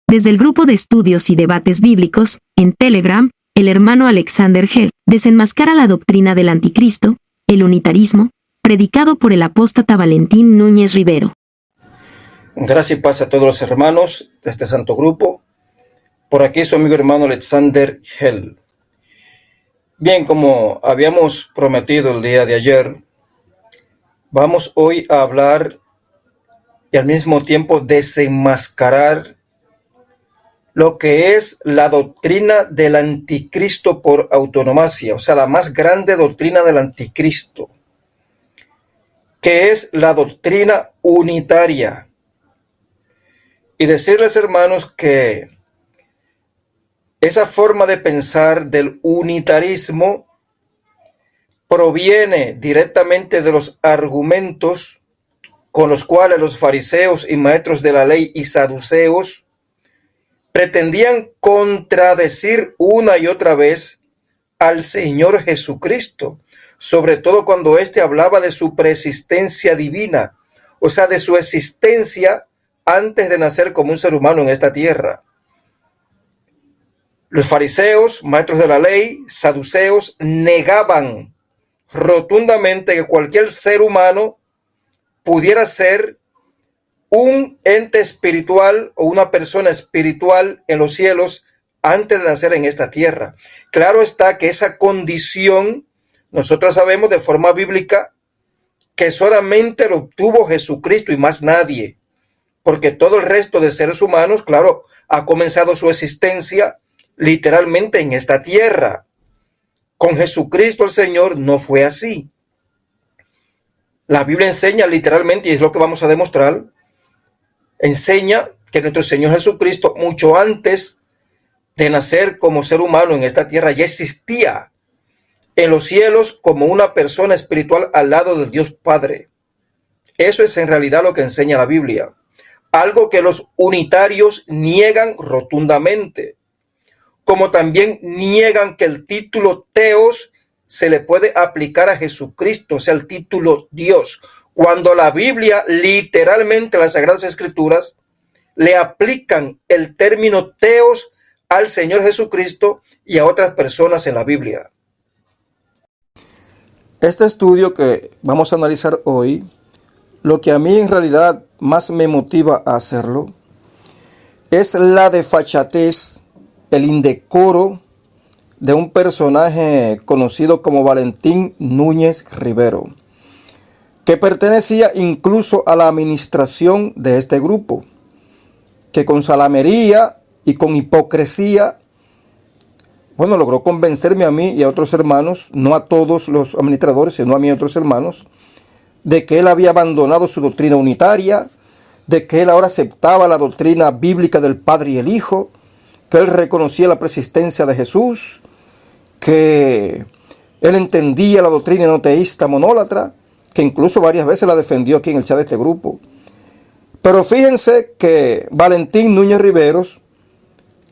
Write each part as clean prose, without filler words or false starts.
Desde el grupo de estudios y debates bíblicos, en Telegram, el hermano Alexander Hell desenmascara la doctrina del anticristo, el unitarismo, predicado por el apóstata Valentín Núñez Rivero. Gracias y paz a todos los hermanos de este santo grupo. Por aquí su amigo hermano Alexander Hell. Bien, como habíamos prometido el día de ayer, vamos hoy a hablar y al mismo tiempo desenmascarar lo que es la doctrina del anticristo por autonomacia, o sea, la más grande doctrina del anticristo, que es la doctrina unitaria. Y decirles, hermanos, que esa forma de pensar del unitarismo proviene directamente de los argumentos con los cuales los fariseos y maestros de la ley y saduceos pretendían contradecir una y otra vez al Señor Jesucristo, sobre todo cuando éste hablaba de su preexistencia divina, o sea, de su existencia antes de nacer como un ser humano en esta tierra. Los fariseos, maestros de la ley, saduceos, negaban rotundamente que cualquier ser humano pudiera ser un ente espiritual o una persona espiritual en los cielos antes de nacer en esta tierra. Claro está que esa condición nosotros sabemos de forma bíblica que solamente lo obtuvo Jesucristo y más nadie, porque todo el resto de seres humanos, claro, ha comenzado su existencia literalmente en esta tierra. Con Jesucristo el Señor no fue así. La Biblia enseña literalmente, y es lo que vamos a demostrar, enseña que nuestro Señor Jesucristo, mucho antes de nacer como ser humano en esta tierra, ya existía en los cielos como una persona espiritual al lado del Dios Padre. Eso es en realidad lo que enseña la Biblia. Algo que los unitarios niegan rotundamente. Como también niegan que el título Teos se le puede aplicar a Jesucristo, o sea, el título Dios, cuando la Biblia, literalmente las Sagradas Escrituras, le aplican el término Teos al Señor Jesucristo y a otras personas en la Biblia. Este estudio que vamos a analizar hoy, lo que a mí en realidad más me motiva a hacerlo, es la desfachatez, el indecoro de un personaje conocido como Valentín Núñez Rivero, que pertenecía incluso a la administración de este grupo, que con salamería y con hipocresía, logró convencerme a mí y a otros hermanos, no a todos los administradores, sino a mí y a otros hermanos, de que él había abandonado su doctrina unitaria, de que él ahora aceptaba la doctrina bíblica del Padre y el Hijo, que él reconocía la preexistencia de Jesús, que él entendía la doctrina enoteísta monólatra, que incluso varias veces la defendió aquí en el chat de este grupo. Pero fíjense que Valentín Núñez Rivero,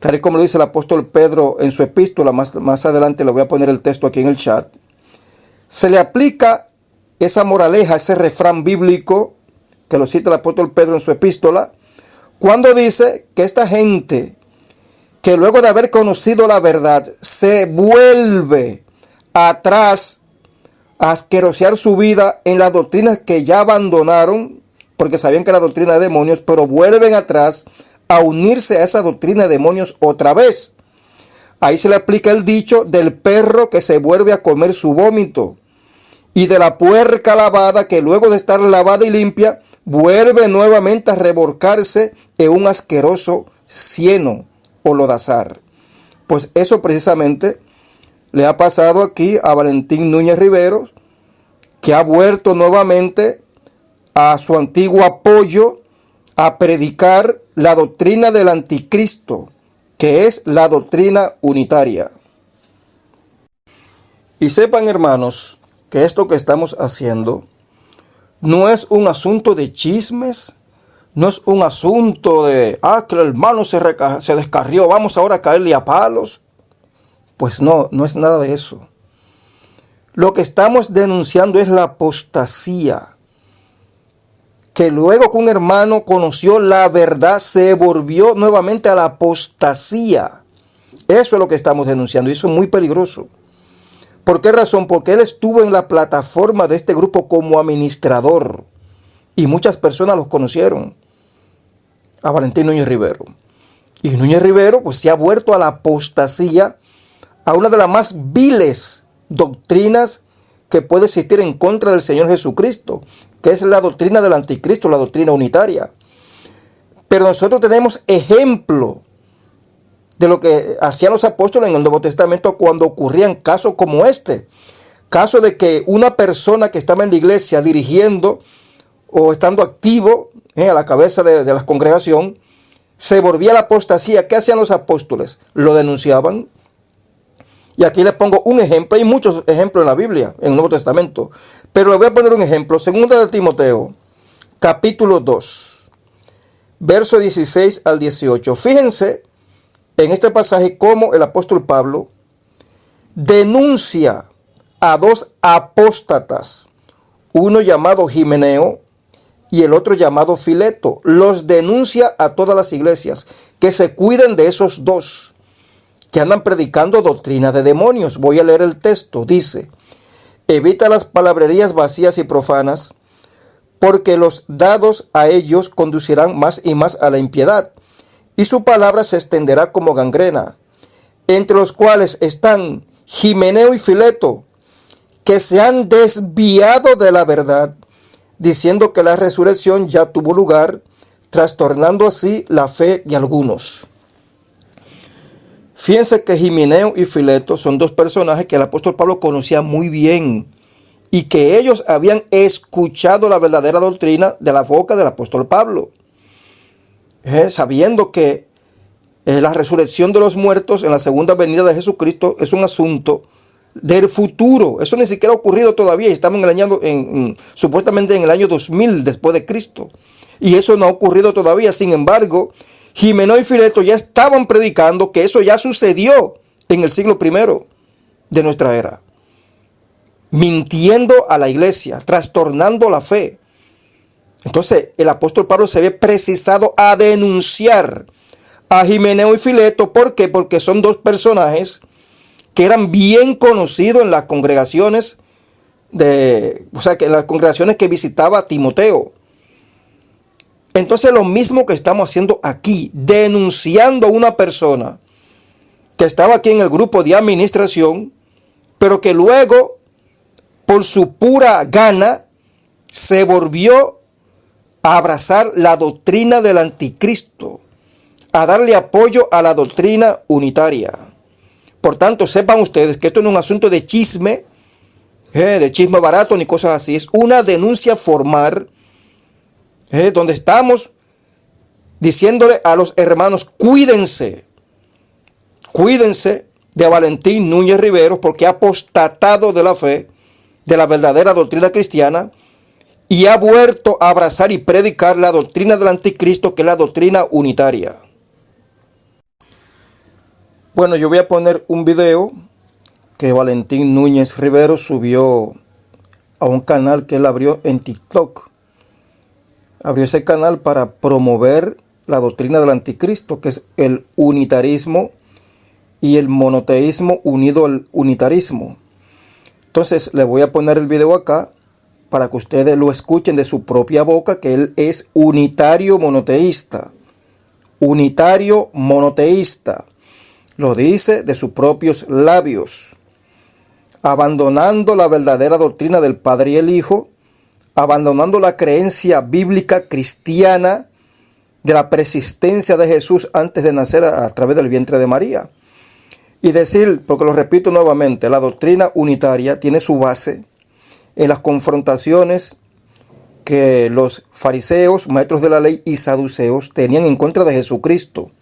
tal y como lo dice el apóstol Pedro en su epístola, más adelante le voy a poner el texto aquí en el chat, se le aplica esa moraleja, ese refrán bíblico, que lo cita el apóstol Pedro en su epístola, cuando dice que esta gente que luego de haber conocido la verdad se vuelve atrás a asquerosear su vida en las doctrinas que ya abandonaron, porque sabían que era doctrina de demonios, pero vuelven atrás a unirse a esa doctrina de demonios otra vez. Ahí se le aplica el dicho del perro que se vuelve a comer su vómito y de la puerca lavada que luego de estar lavada y limpia vuelve nuevamente a revolcarse en un asqueroso cieno o lodazar. Pues eso precisamente le ha pasado aquí a Valentín Núñez Rivero, que ha vuelto nuevamente a su antiguo apoyo a predicar la doctrina del anticristo, que es la doctrina unitaria. Y sepan, hermanos, que esto que estamos haciendo no es un asunto de chismes, no es un asunto de, que el hermano se descarrió, vamos ahora a caerle a palos. Pues no es nada de eso. Lo que estamos denunciando es la apostasía que luego que un hermano conoció la verdad, se volvió nuevamente a la apostasía. Eso es lo que estamos denunciando y eso es muy peligroso. ¿Por qué razón? Porque él estuvo en la plataforma de este grupo como administrador y muchas personas los conocieron, a Valentín Núñez Rivero. Y Núñez Rivero pues se ha vuelto a la apostasía, a una de las más viles doctrinas que puede existir en contra del Señor Jesucristo, que es la doctrina del anticristo, la doctrina unitaria. Pero nosotros tenemos ejemplo de lo que hacían los apóstoles en el Nuevo Testamento cuando ocurrían casos como este. Caso de que una persona que estaba en la iglesia dirigiendo o estando activo a la cabeza de la congregación, se volvía a la apostasía. ¿Qué hacían los apóstoles? Lo denunciaban. Y aquí les pongo un ejemplo. Hay muchos ejemplos en la Biblia, en el Nuevo Testamento. Pero les voy a poner un ejemplo. Segunda de Timoteo, capítulo 2, verso 16 al 18. Fíjense en este pasaje cómo el apóstol Pablo denuncia a dos apóstatas, uno llamado Himeneo y el otro llamado Fileto. Los denuncia a todas las iglesias, que se cuiden de esos dos, que andan predicando doctrina de demonios. Voy a leer el texto. Dice: evita las palabrerías vacías y profanas, porque los dados a ellos conducirán más y más a la impiedad, y su palabra se extenderá como gangrena, entre los cuales están Himeneo y Fileto, que se han desviado de la verdad, diciendo que la resurrección ya tuvo lugar, trastornando así la fe de algunos. Fíjense que Himeneo y Fileto son dos personajes que el apóstol Pablo conocía muy bien y que ellos habían escuchado la verdadera doctrina de la boca del apóstol Pablo. Sabiendo que la resurrección de los muertos en la segunda venida de Jesucristo es un asunto del futuro. Eso ni siquiera ha ocurrido todavía. Estamos en el año, supuestamente en el año 2000 después de Cristo. Y eso no ha ocurrido todavía. Sin embargo, Himeneo y Fileto ya estaban predicando que eso ya sucedió en el siglo I de nuestra era. Mintiendo a la iglesia, trastornando la fe. Entonces el apóstol Pablo se ve precisado a denunciar a Himeneo y Fileto. ¿Por qué? Porque son dos personajes que eran bien conocidos en las congregaciones que en las congregaciones que visitaba Timoteo. Entonces lo mismo que estamos haciendo aquí, denunciando a una persona que estaba aquí en el grupo de administración, pero que luego, por su pura gana, se volvió a abrazar la doctrina del anticristo, a darle apoyo a la doctrina unitaria. Por tanto, sepan ustedes que esto no es un asunto de chisme barato ni cosas así. Es una denuncia formal, donde estamos diciéndole a los hermanos: cuídense de Valentín Núñez Rivero, porque ha apostatado de la fe, de la verdadera doctrina cristiana, y ha vuelto a abrazar y predicar la doctrina del anticristo, que es la doctrina unitaria. Bueno, yo voy a poner un video que Valentín Núñez Rivero subió a un canal que él abrió en TikTok. Abrió ese canal para promover la doctrina del anticristo, que es el unitarismo y el monoteísmo unido al unitarismo. Entonces le voy a poner el video acá para que ustedes lo escuchen de su propia boca, que él es unitario monoteísta. Unitario monoteísta. Lo dice de sus propios labios. Abandonando la verdadera doctrina del Padre y el Hijo, abandonando la creencia bíblica cristiana de la persistencia de Jesús antes de nacer a través del vientre de María. Y decir, porque lo repito nuevamente, la doctrina unitaria tiene su base en las confrontaciones que los fariseos, maestros de la ley y saduceos tenían en contra de Jesucristo,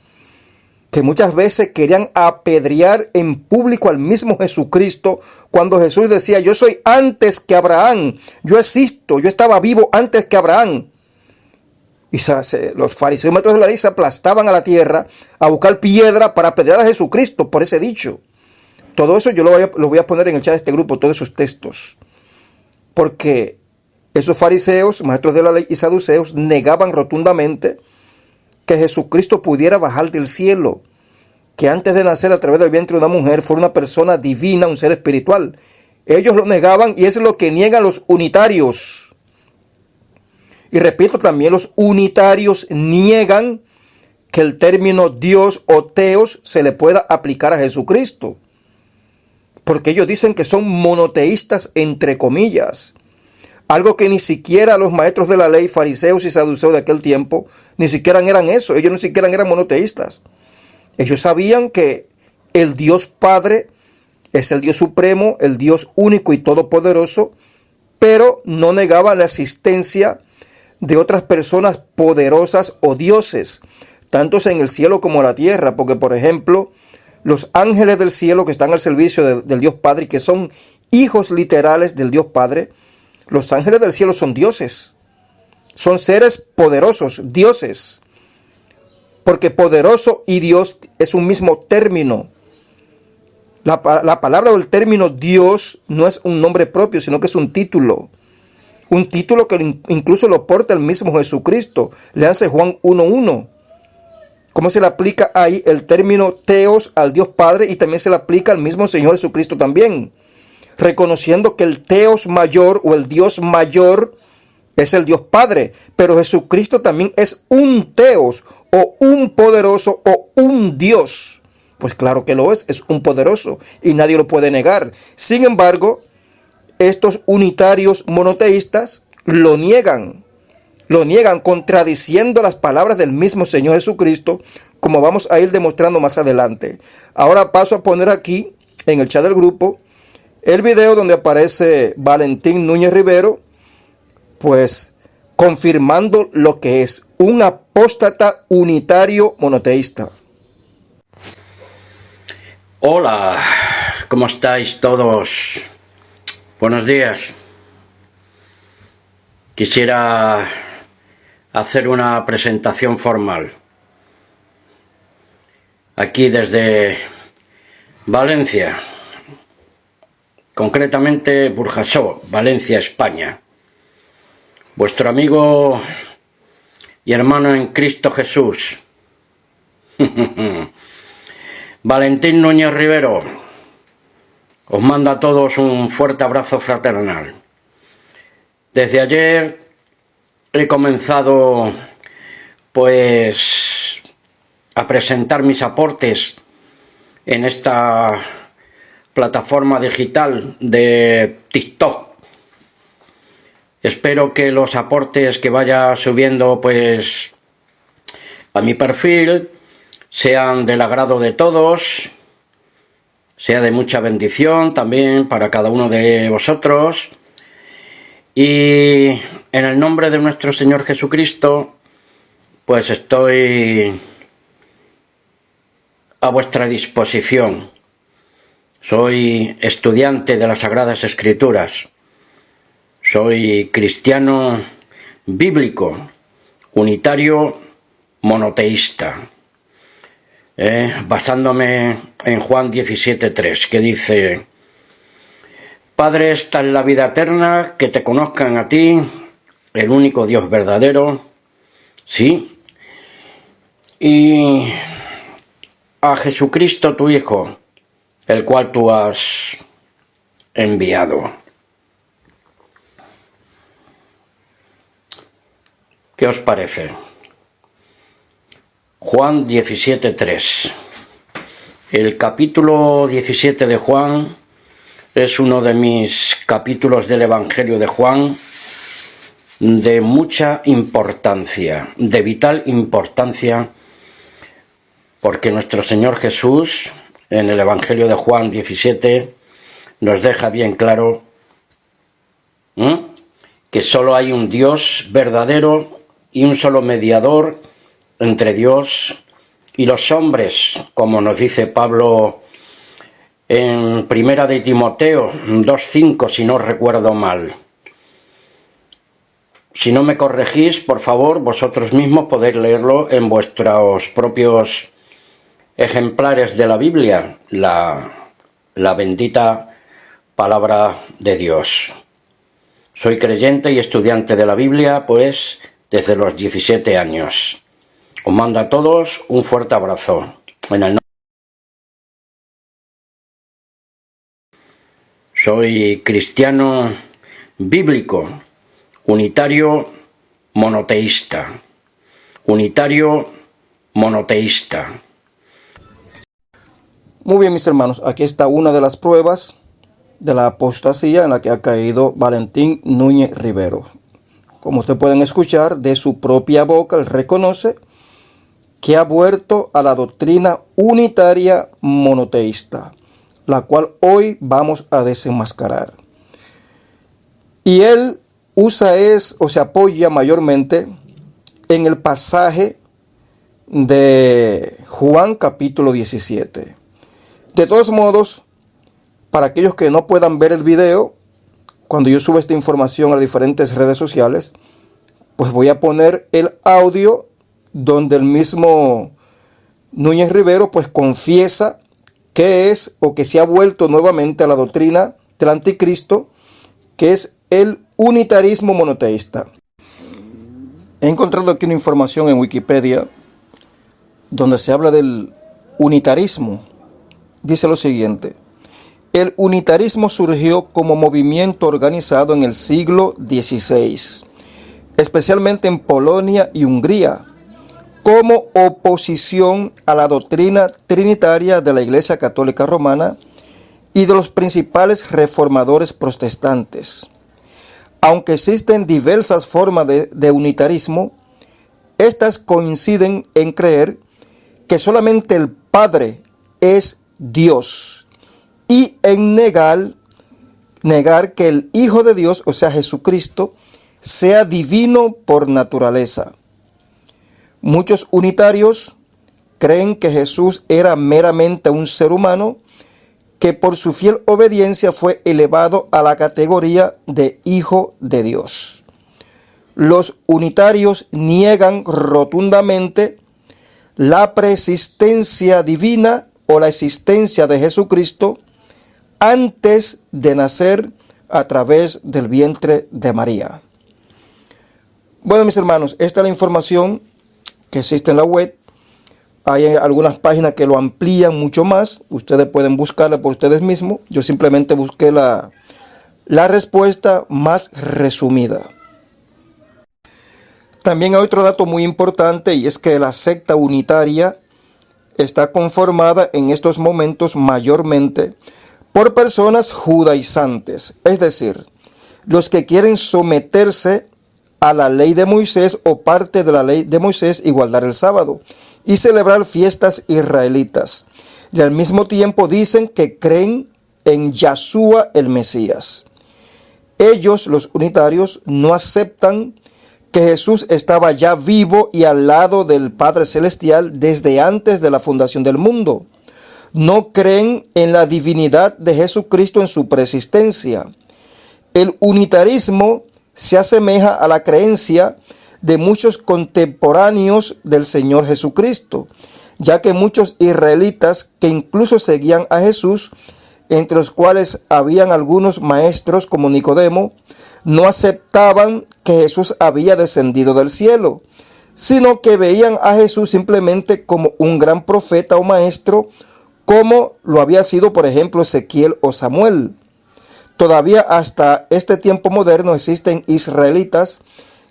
que muchas veces querían apedrear en público al mismo Jesucristo, cuando Jesús decía: yo soy antes que Abraham, yo existo, yo estaba vivo antes que Abraham. Y los fariseos y maestros de la ley se aplastaban a la tierra a buscar piedra para apedrear a Jesucristo por ese dicho. Todo eso yo lo voy a poner en el chat de este grupo, todos esos textos, porque Esos fariseos, maestros de la ley y saduceos, negaban rotundamente que Jesucristo pudiera bajar del cielo, que antes de nacer a través del vientre de una mujer fuera una persona divina, un ser espiritual. Ellos lo negaban y es lo que niegan los unitarios. Y repito, también los unitarios niegan que el término Dios o Teos se le pueda aplicar a Jesucristo, porque ellos dicen que son monoteístas entre comillas, algo que ni siquiera los maestros de la ley, fariseos y saduceos de aquel tiempo, ni siquiera eran eso. Ellos ni siquiera eran monoteístas. Ellos sabían que el Dios Padre es el Dios supremo, el Dios único y todopoderoso, pero no negaban la existencia de otras personas poderosas o dioses, tanto en el cielo como en la tierra, porque por ejemplo, los ángeles del cielo que están al servicio del Dios Padre y que son hijos literales del Dios Padre, los ángeles del cielo son dioses, son seres poderosos, dioses, porque poderoso y Dios es un mismo término. La palabra o el término Dios no es un nombre propio, sino que es un título que incluso lo porta el mismo Jesucristo. Léanse Juan 1:1. ¿Cómo se le aplica ahí el término Teos al Dios Padre? Y también se le aplica al mismo Señor Jesucristo también, reconociendo que el Teos mayor o el Dios mayor es el Dios Padre, pero Jesucristo también es un Teos o un poderoso o un Dios. Pues claro que lo es un poderoso y nadie lo puede negar. Sin embargo, estos unitarios monoteístas lo niegan contradiciendo las palabras del mismo Señor Jesucristo, como vamos a ir demostrando más adelante. Ahora paso a poner aquí en el chat del grupo el video donde aparece Valentín Núñez Rivero, pues confirmando lo que es un apóstata unitario monoteísta. Hola, ¿cómo estáis todos? Buenos días. Quisiera hacer una presentación formal. Aquí desde Valencia, concretamente Burjasó, Valencia, España. Vuestro amigo y hermano en Cristo Jesús, Valentín Núñez Rivero, os mando a todos un fuerte abrazo fraternal. Desde ayer he comenzado pues a presentar mis aportes en esta plataforma digital de TikTok. Espero que los aportes que vaya subiendo pues a mi perfil sean del agrado de todos, sea de mucha bendición también para cada uno de vosotros. Y en el nombre de nuestro Señor Jesucristo, pues estoy a vuestra disposición. Soy estudiante de las Sagradas Escrituras. Soy cristiano bíblico, unitario, monoteísta. Basándome en Juan 17:3, que dice: Padre, esta es la vida eterna, que te conozcan a ti, el único Dios verdadero, sí, y a Jesucristo tu Hijo, el cual tú has enviado. ¿Qué os parece? Juan 17:3. El capítulo 17 de Juan es uno de mis capítulos del Evangelio de Juan de mucha importancia, de vital importancia, porque nuestro Señor Jesús en el Evangelio de Juan 17 nos deja bien claro que solo hay un Dios verdadero y un solo mediador entre Dios y los hombres, como nos dice Pablo en Primera de Timoteo 2:5, si no recuerdo mal. Si no me corregís, por favor, vosotros mismos podéis leerlo en vuestros propios ejemplares de la Biblia, la bendita palabra de Dios. Soy creyente y estudiante de la Biblia, pues, desde los 17 años. Os mando a todos un fuerte abrazo. Soy cristiano bíblico, unitario, monoteísta. Unitario, monoteísta. Muy bien, mis hermanos, aquí está una de las pruebas de la apostasía en la que ha caído Valentín Núñez Rivero. Como ustedes pueden escuchar, de su propia boca, él reconoce que ha vuelto a la doctrina unitaria monoteísta, la cual hoy vamos a desenmascarar. Y él se apoya mayormente en el pasaje de Juan capítulo 17. De todos modos, para aquellos que no puedan ver el video, cuando yo suba esta información a las diferentes redes sociales, pues voy a poner el audio donde el mismo Núñez Rivero pues confiesa que es o que se ha vuelto nuevamente a la doctrina del anticristo, que es el unitarismo monoteísta. He encontrado aquí una información en Wikipedia donde se habla del unitarismo. Dice lo siguiente: el unitarismo surgió como movimiento organizado en el siglo XVI, especialmente en Polonia y Hungría, como oposición a la doctrina trinitaria de la Iglesia Católica Romana y de los principales reformadores protestantes. Aunque existen diversas formas de unitarismo, estas coinciden en creer que solamente el Padre es Dios y en negar que el Hijo de Dios, o sea Jesucristo, sea divino por naturaleza. Muchos unitarios creen que Jesús era meramente un ser humano que por su fiel obediencia fue elevado a la categoría de Hijo de Dios. Los unitarios niegan rotundamente la preexistencia divina o la existencia de Jesucristo antes de nacer a través del vientre de María. Bueno, mis hermanos, esta es la información que existe en la web. Hay algunas páginas que lo amplían mucho más. Ustedes pueden buscarla por ustedes mismos. Yo simplemente busqué la respuesta más resumida. También hay otro dato muy importante, y es que la secta unitaria está conformada en estos momentos mayormente por personas judaizantes, es decir, los que quieren someterse a la ley de Moisés o parte de la ley de Moisés y guardar el sábado y celebrar fiestas israelitas. Y al mismo tiempo dicen que creen en Yahshua el Mesías. Ellos, los unitarios, no aceptan que Jesús estaba ya vivo y al lado del Padre Celestial desde antes de la fundación del mundo. No creen en la divinidad de Jesucristo en su preexistencia. El unitarismo se asemeja a la creencia de muchos contemporáneos del Señor Jesucristo, ya que muchos israelitas que incluso seguían a Jesús, entre los cuales habían algunos maestros como Nicodemo, no aceptaban que Jesús había descendido del cielo, sino que veían a Jesús simplemente como un gran profeta o maestro, como lo había sido, por ejemplo, Ezequiel o Samuel. Todavía hasta este tiempo moderno existen israelitas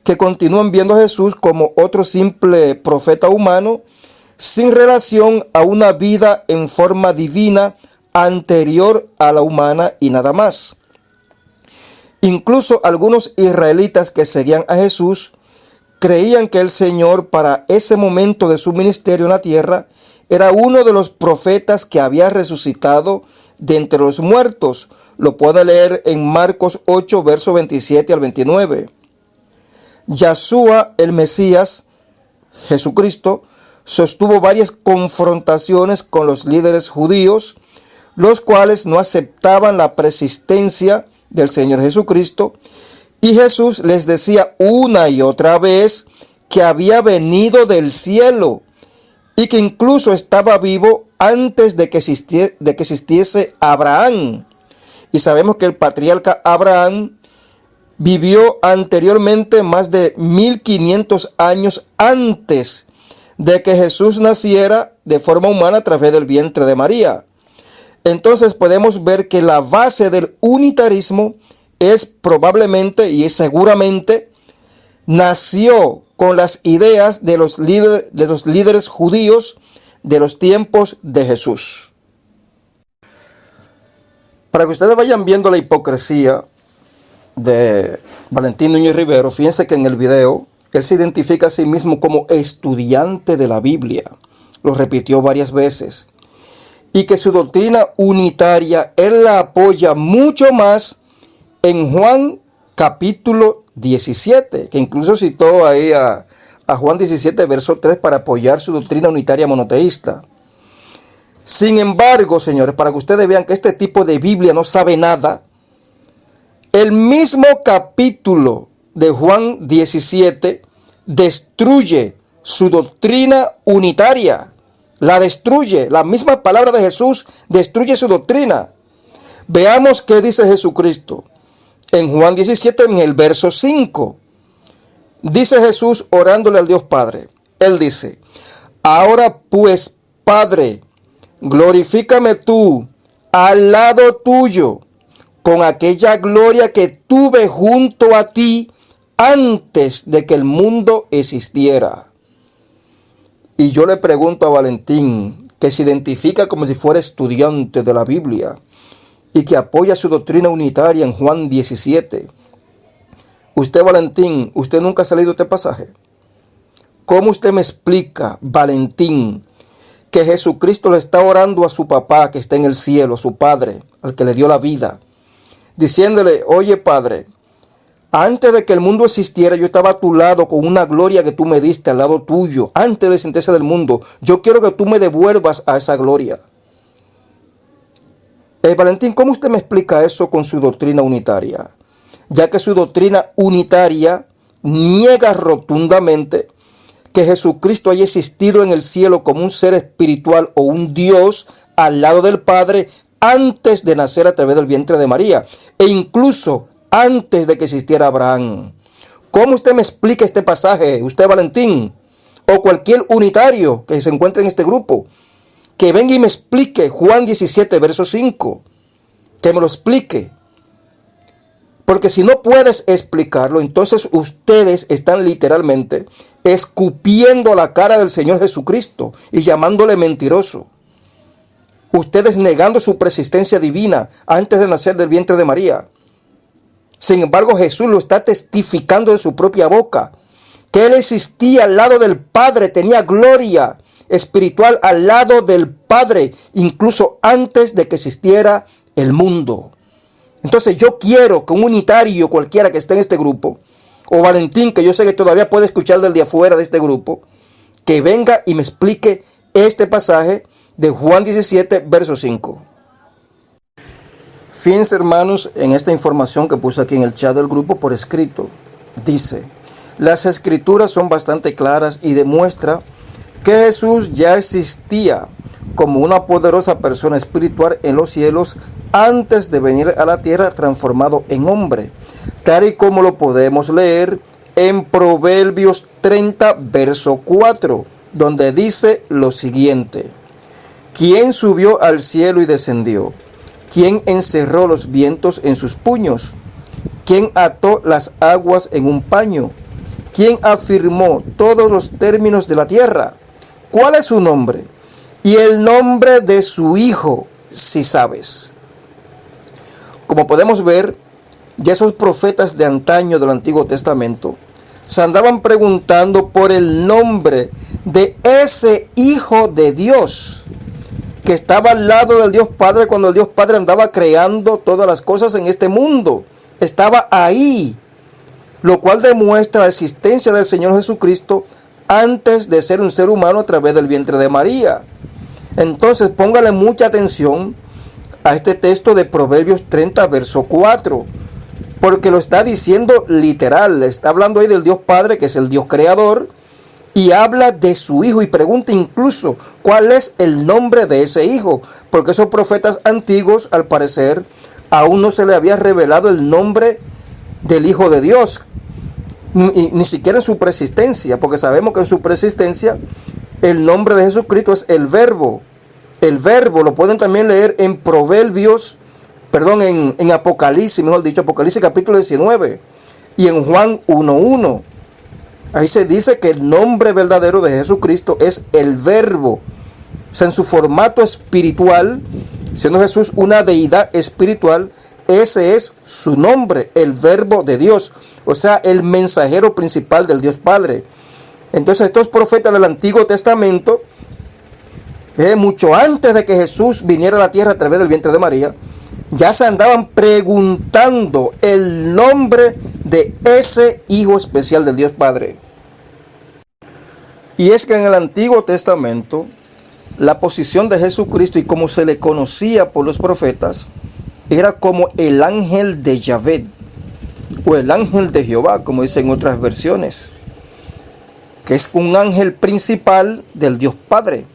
que continúan viendo a Jesús como otro simple profeta humano, sin relación a una vida en forma divina anterior a la humana y nada más. Incluso algunos israelitas que seguían a Jesús creían que el Señor para ese momento de su ministerio en la tierra era uno de los profetas que había resucitado de entre los muertos. Lo puede leer en Marcos 8, verso 27 al 29. Yahshua el Mesías, Jesucristo, sostuvo varias confrontaciones con los líderes judíos, los cuales no aceptaban la preexistencia del Señor Jesucristo, y Jesús les decía una y otra vez que había venido del cielo y que incluso estaba vivo antes de que existiese Abraham. Y sabemos que el patriarca Abraham vivió anteriormente más de 1500 años antes de que Jesús naciera de forma humana a través del vientre de María. Entonces podemos ver que la base del unitarismo es probablemente y es seguramente nació con las ideas de los líderes judíos de los tiempos de Jesús. Para que ustedes vayan viendo la hipocresía de Valentín Núñez Rivero, fíjense que en el video él se identifica a sí mismo como estudiante de la Biblia. Lo repitió varias veces. Y que su doctrina unitaria él la apoya mucho más en Juan capítulo 17, que incluso citó ahí a Juan 17, verso 3 para apoyar su doctrina unitaria monoteísta. Sin embargo, señores, para que ustedes vean que este tipo de Biblia no sabe nada, el mismo capítulo de Juan 17 destruye su doctrina unitaria. La destruye. La misma palabra de Jesús destruye su doctrina. Veamos qué dice Jesucristo. En Juan 17, en el verso 5, dice Jesús orándole al Dios Padre. Él dice: ahora pues, Padre, glorifícame tú al lado tuyo con aquella gloria que tuve junto a ti antes de que el mundo existiera. Y yo le pregunto a Valentín, que se identifica como si fuera estudiante de la Biblia y que apoya su doctrina unitaria en Juan 17. Usted, Valentín, ¿usted nunca ha leído este pasaje? ¿Cómo usted me explica, Valentín, que Jesucristo le está orando a su papá que está en el cielo, a su Padre, al que le dio la vida, diciéndole: oye, Padre, antes de que el mundo existiera, yo estaba a tu lado con una gloria que tú me diste al lado tuyo, antes de la existencia del mundo. Yo quiero que tú me devuelvas a esa gloria. Valentín, ¿cómo usted me explica eso con su doctrina unitaria? Ya que su doctrina unitaria niega rotundamente que Jesucristo haya existido en el cielo como un ser espiritual o un Dios al lado del Padre antes de nacer a través del vientre de María, e incluso antes de que existiera Abraham. ¿Cómo usted me explica este pasaje, usted, Valentín, o cualquier unitario que se encuentre en este grupo? Que venga y me explique Juan 17, verso 5. Que me lo explique. Porque si no puedes explicarlo, entonces ustedes están literalmente escupiendo la cara del Señor Jesucristo y llamándole mentiroso. Ustedes negando su preexistencia divina antes de nacer del vientre de María. Sin embargo, Jesús lo está testificando de su propia boca, que Él existía al lado del Padre, tenía gloria espiritual al lado del Padre, incluso antes de que existiera el mundo. Entonces yo quiero que un unitario cualquiera que esté en este grupo, o Valentín, que yo sé que todavía puede escuchar del de afuera de este grupo, que venga y me explique este pasaje de Juan 17, verso 5. Fíjense, hermanos, en esta información que puse aquí en el chat del grupo por escrito. Dice: las escrituras son bastante claras y demuestra que Jesús ya existía como una poderosa persona espiritual en los cielos antes de venir a la tierra transformado en hombre, tal y como lo podemos leer en Proverbios 30, verso 4, donde dice lo siguiente: ¿quién subió al cielo y descendió? ¿Quién encerró los vientos en sus puños? ¿Quién ató las aguas en un paño? ¿Quién afirmó todos los términos de la tierra? ¿Cuál es su nombre? Y el nombre de su hijo, si sabes. Como podemos ver, ya esos profetas de antaño del Antiguo Testamento se andaban preguntando por el nombre de ese Hijo de Dios, que estaba al lado del Dios Padre cuando el Dios Padre andaba creando todas las cosas en este mundo. Estaba ahí, lo cual demuestra la existencia del Señor Jesucristo antes de ser un ser humano a través del vientre de María. Entonces póngale mucha atención a este texto de Proverbios 30, verso 4, porque lo está diciendo literal. Está hablando ahí del Dios Padre, que es el Dios creador, y habla de su hijo y pregunta incluso cuál es el nombre de ese hijo, porque esos profetas antiguos, al parecer, aún no se le había revelado el nombre del Hijo de Dios, ni siquiera en su preexistencia, porque sabemos que en su preexistencia el nombre de Jesucristo es el Verbo. El Verbo lo pueden también leer en en Apocalipsis, mejor dicho, Apocalipsis capítulo 19 y en Juan 1:1. Ahí se dice que el nombre verdadero de Jesucristo es el Verbo. O sea, en su formato espiritual, siendo Jesús una deidad espiritual, ese es su nombre, el Verbo de Dios. O sea, el mensajero principal del Dios Padre. Entonces, estos profetas del Antiguo Testamento, mucho antes de que Jesús viniera a la tierra a través del vientre de María, ya se andaban preguntando el nombre de ese Hijo especial del Dios Padre. Y es que en el Antiguo Testamento, la posición de Jesucristo y como se le conocía por los profetas, era como el ángel de Yahvé, o el ángel de Jehová, como dicen otras versiones, que es un ángel principal del Dios Padre.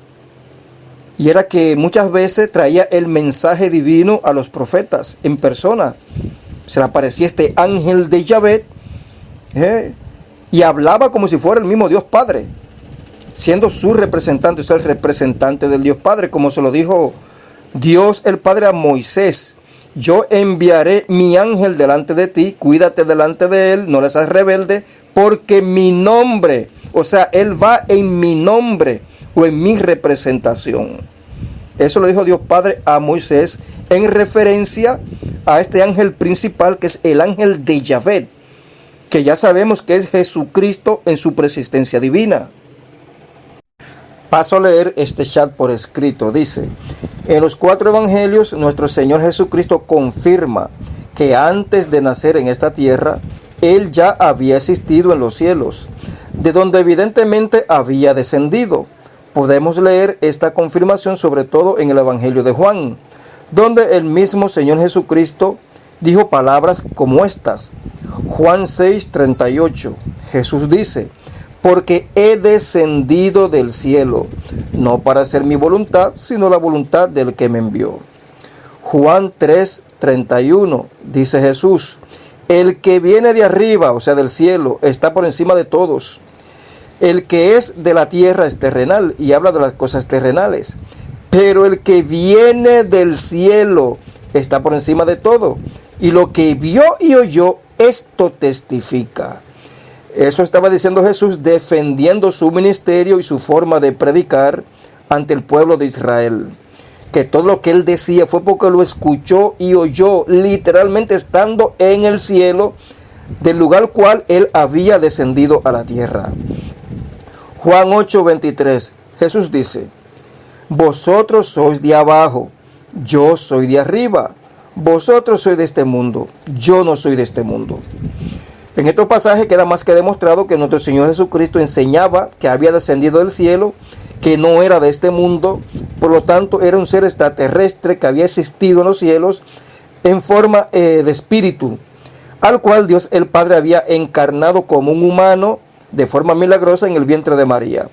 Y era que muchas veces traía el mensaje divino a los profetas en persona. Se le aparecía este ángel de Yahvé y hablaba como si fuera el mismo Dios Padre, siendo su representante, o sea, el representante del Dios Padre, como se lo dijo Dios el Padre a Moisés. Yo enviaré mi ángel delante de ti, cuídate delante de él, no le seas rebelde, porque mi nombre, o sea, él va en mi nombre o en mi representación. Eso lo dijo Dios Padre a Moisés en referencia a este ángel principal que es el ángel de Yahvé, que ya sabemos que es Jesucristo en su preexistencia divina. Paso a leer este chat por escrito. Dice: en los 4 evangelios nuestro Señor Jesucristo confirma que antes de nacer en esta tierra, Él ya había existido en los cielos, de donde evidentemente había descendido. Podemos leer esta confirmación sobre todo en el Evangelio de Juan, donde el mismo Señor Jesucristo dijo palabras como estas. Juan 6:38. Jesús dice: porque he descendido del cielo, no para hacer mi voluntad, sino la voluntad del que me envió. Juan 3:31. Dice Jesús: el que viene de arriba, o sea del cielo, está por encima de todos. El que es de la tierra es terrenal, y habla de las cosas terrenales. Pero el que viene del cielo está por encima de todo. Y lo que vio y oyó, esto testifica. Eso estaba diciendo Jesús, defendiendo su ministerio y su forma de predicar ante el pueblo de Israel. Que todo lo que él decía fue porque lo escuchó y oyó, literalmente estando en el cielo, del lugar cual él había descendido a la tierra. Juan 8:23. Jesús dice: vosotros sois de abajo, yo soy de arriba. Vosotros sois de este mundo, yo no soy de este mundo. En estos pasajes queda más que demostrado que nuestro Señor Jesucristo enseñaba que había descendido del cielo, que no era de este mundo, por lo tanto era un ser extraterrestre que había existido en los cielos en forma de espíritu, al cual Dios el Padre había encarnado como un humano de forma milagrosa en el vientre de María.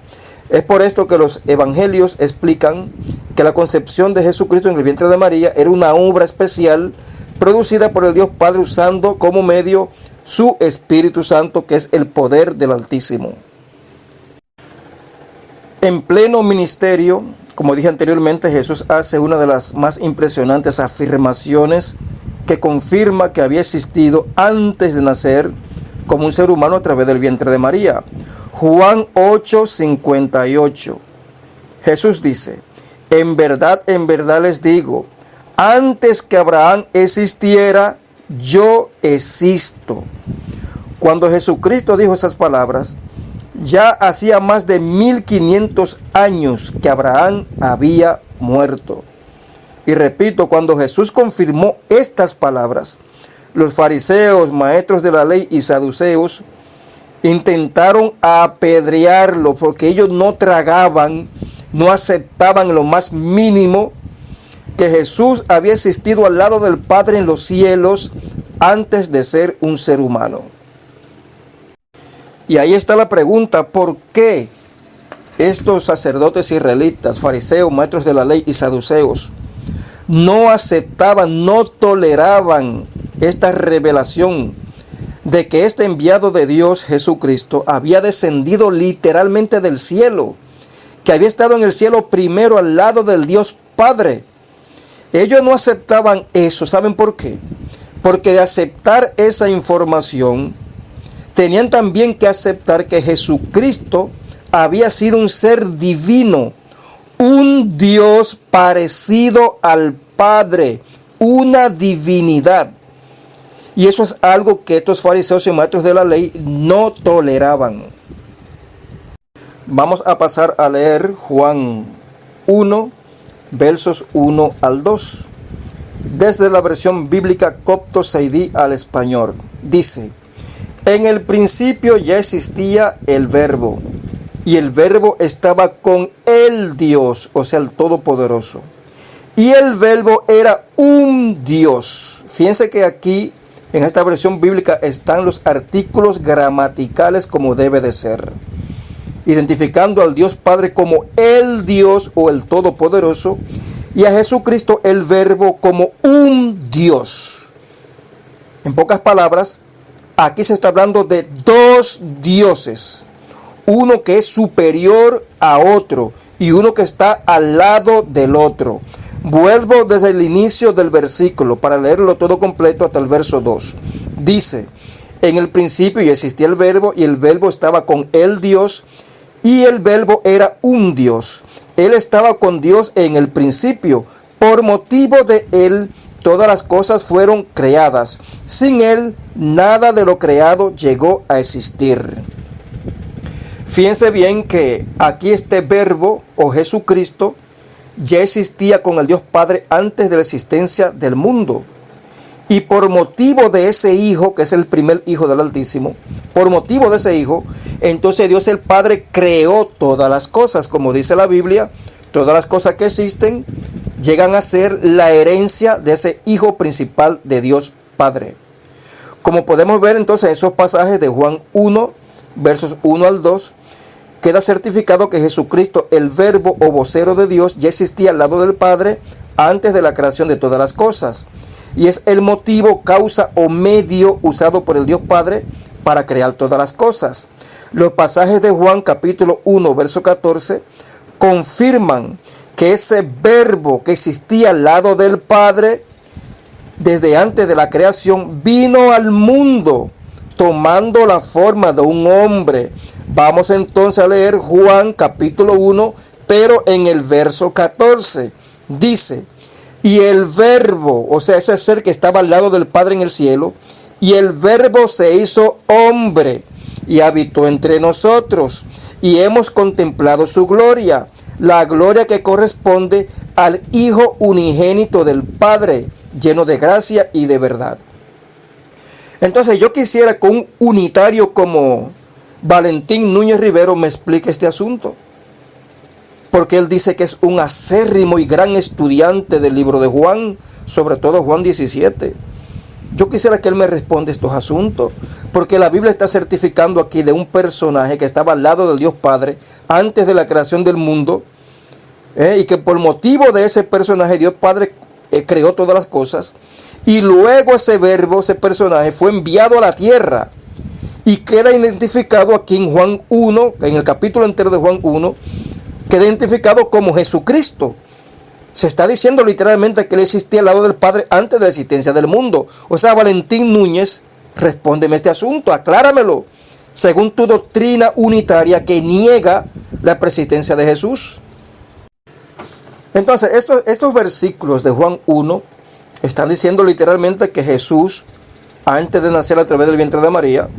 Es por esto que los evangelios explican que la concepción de Jesucristo en el vientre de María era una obra especial producida por el Dios Padre usando como medio su Espíritu Santo, que es el poder del Altísimo. En pleno ministerio, como dije anteriormente, Jesús hace una de las más impresionantes afirmaciones que confirma que había existido antes de nacer como un ser humano a través del vientre de María. Juan 8:58. Jesús dice: en verdad les digo, antes que Abraham existiera, yo existo. Cuando Jesucristo dijo esas palabras, ya hacía más de 1500 años que Abraham había muerto. Y repito, cuando Jesús confirmó estas palabras, los fariseos, maestros de la ley y saduceos intentaron apedrearlo porque ellos no tragaban, no aceptaban en lo más mínimo que Jesús había existido al lado del Padre en los cielos antes de ser un ser humano. Y ahí está la pregunta: ¿por qué estos sacerdotes israelitas, fariseos, maestros de la ley y saduceos no aceptaban, no toleraban esta revelación de que este enviado de Dios, Jesucristo, había descendido literalmente del cielo, que había estado en el cielo primero al lado del Dios Padre. Ellos no aceptaban eso. ¿Saben por qué? Porque de aceptar esa información, tenían también que aceptar que Jesucristo había sido un ser divino, un Dios parecido al Padre, una divinidad. Y eso es algo que estos fariseos y maestros de la ley no toleraban. Vamos a pasar a leer Juan 1, versos 1 al 2. Desde la versión bíblica Copto Seidí al español. Dice: en el principio ya existía el Verbo, y el Verbo estaba con el Dios, o sea, el Todopoderoso. Y el Verbo era un Dios. Fíjense que aquí, en esta versión bíblica, están los artículos gramaticales como debe de ser, identificando al Dios Padre como el Dios o el Todopoderoso, y a Jesucristo el Verbo como un Dios. En pocas palabras, aquí se está hablando de dos dioses, uno que es superior a otro y uno que está al lado del otro. Vuelvo desde el inicio del versículo para leerlo todo completo hasta el verso 2. Dice: en el principio ya existía el Verbo, y el Verbo estaba con el Dios, y el Verbo era un Dios. Él estaba con Dios en el principio. Por motivo de él, todas las cosas fueron creadas. Sin él, nada de lo creado llegó a existir. Fíjense bien que aquí este Verbo o Jesucristo ya existía con el Dios Padre antes de la existencia del mundo. Y por motivo de ese Hijo, que es el primer Hijo del Altísimo, por motivo de ese Hijo, entonces Dios el Padre creó todas las cosas. Como dice la Biblia, todas las cosas que existen llegan a ser la herencia de ese Hijo principal de Dios Padre. Como podemos ver entonces en esos pasajes de Juan 1, versos 1 al 2, queda certificado que Jesucristo, el Verbo o vocero de Dios, ya existía al lado del Padre antes de la creación de todas las cosas. Y es el motivo, causa o medio usado por el Dios Padre para crear todas las cosas. Los pasajes de Juan capítulo 1, verso 14, confirman que ese Verbo que existía al lado del Padre desde antes de la creación vino al mundo tomando la forma de un hombre. Vamos entonces a leer Juan capítulo 1, pero en el verso 14 dice: y el Verbo, o sea, ese ser que estaba al lado del Padre en el cielo, y el Verbo se hizo hombre y habitó entre nosotros, y hemos contemplado su gloria, la gloria que corresponde al Hijo unigénito del Padre, lleno de gracia y de verdad. Entonces yo quisiera que un unitario como Valentín Núñez Rivero me explique este asunto, porque él dice que es un acérrimo y gran estudiante del libro de Juan, sobre todo Juan 17. Yo quisiera que él me responda estos asuntos, porque la Biblia está certificando aquí de un personaje que estaba al lado del Dios Padre antes de la creación del mundo, y que por motivo de ese personaje Dios Padre creó todas las cosas, y luego ese Verbo, ese personaje, fue enviado a la tierra, y queda identificado aquí en Juan 1, en el capítulo entero de Juan 1, queda identificado como Jesucristo. Se está diciendo literalmente que él existía al lado del Padre antes de la existencia del mundo. O sea, Valentín Núñez, respóndeme este asunto, acláramelo, según tu doctrina unitaria que niega la preexistencia de Jesús. Entonces, estos versículos de Juan 1 están diciendo literalmente que Jesús, antes de nacer a través del vientre de María,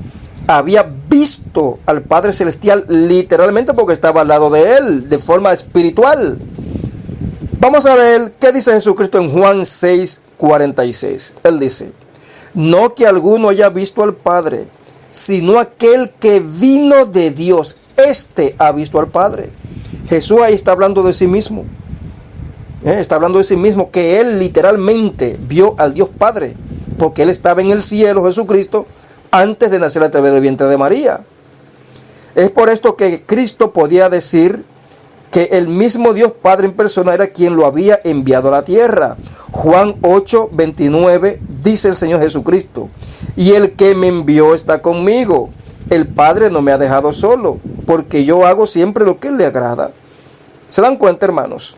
había visto al Padre Celestial literalmente porque estaba al lado de él, de forma espiritual. Vamos a ver qué dice Jesucristo en Juan 6:46. Él dice: no que alguno haya visto al Padre, sino aquel que vino de Dios, éste ha visto al Padre. Jesús ahí está hablando de sí mismo. Está hablando de sí mismo, que él literalmente vio al Dios Padre, porque él estaba en el cielo, Jesucristo, antes de nacer a través del vientre de María. Es por esto que Cristo podía decir que el mismo Dios Padre en persona era quien lo había enviado a la tierra. Juan 8:29 dice el Señor Jesucristo: y el que me envió está conmigo. El Padre no me ha dejado solo, porque yo hago siempre lo que le agrada. ¿Se dan cuenta, hermanos?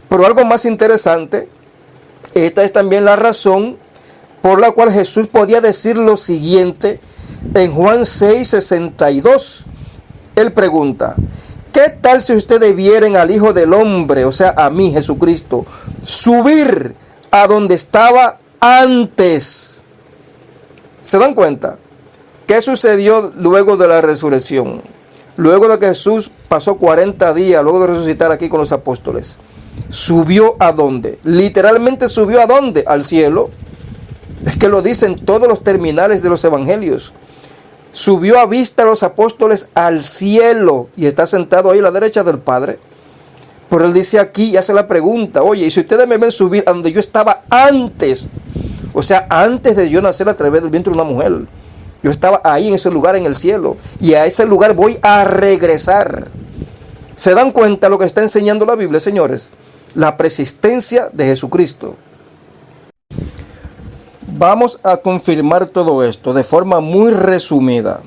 Pero algo más interesante, esta es también la razón por la cual Jesús podía decir lo siguiente en Juan 6:62. Él pregunta: ¿qué tal si ustedes vieren al Hijo del Hombre, o sea, a mí, Jesucristo, subir a donde estaba antes? ¿Se dan cuenta? ¿Qué sucedió luego de la resurrección? Luego de que Jesús pasó 40 días, luego de resucitar aquí con los apóstoles, ¿subió a dónde? Literalmente subió a dónde? Al cielo. Es que lo dicen todos los terminales de los evangelios. Subió a vista a los apóstoles al cielo y está sentado ahí a la derecha del Padre. Pero él dice aquí y hace la pregunta: oye, ¿y si ustedes me ven subir a donde yo estaba antes? O sea, antes de yo nacer a través del vientre de una mujer. Yo estaba ahí en ese lugar en el cielo, y a ese lugar voy a regresar. ¿Se dan cuenta lo que está enseñando la Biblia, señores? La persistencia de Jesucristo. Vamos a confirmar todo esto de forma muy resumida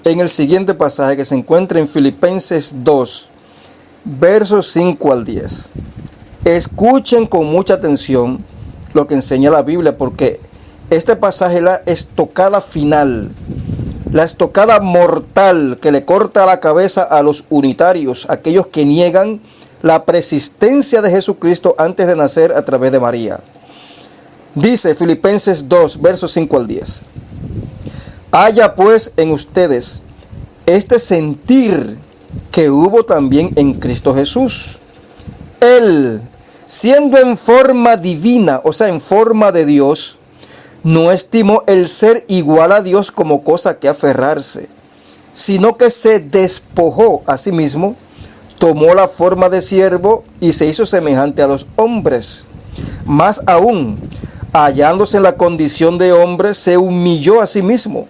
en el siguiente pasaje que se encuentra en Filipenses 2, versos 5 al 10. Escuchen con mucha atención lo que enseña la Biblia, porque este pasaje es la estocada final, la estocada mortal que le corta la cabeza a los unitarios, aquellos que niegan la persistencia de Jesucristo antes de nacer a través de María. Dice Filipenses 2, versos 5 al 10. Haya pues en ustedes este sentir que hubo también en Cristo Jesús. Él, siendo en forma divina, o sea, en forma de Dios, no estimó el ser igual a Dios como cosa que aferrarse, sino que se despojó a sí mismo, tomó la forma de siervo y se hizo semejante a los hombres. Más aún, hallándose en la condición de hombre, se humilló a sí mismo,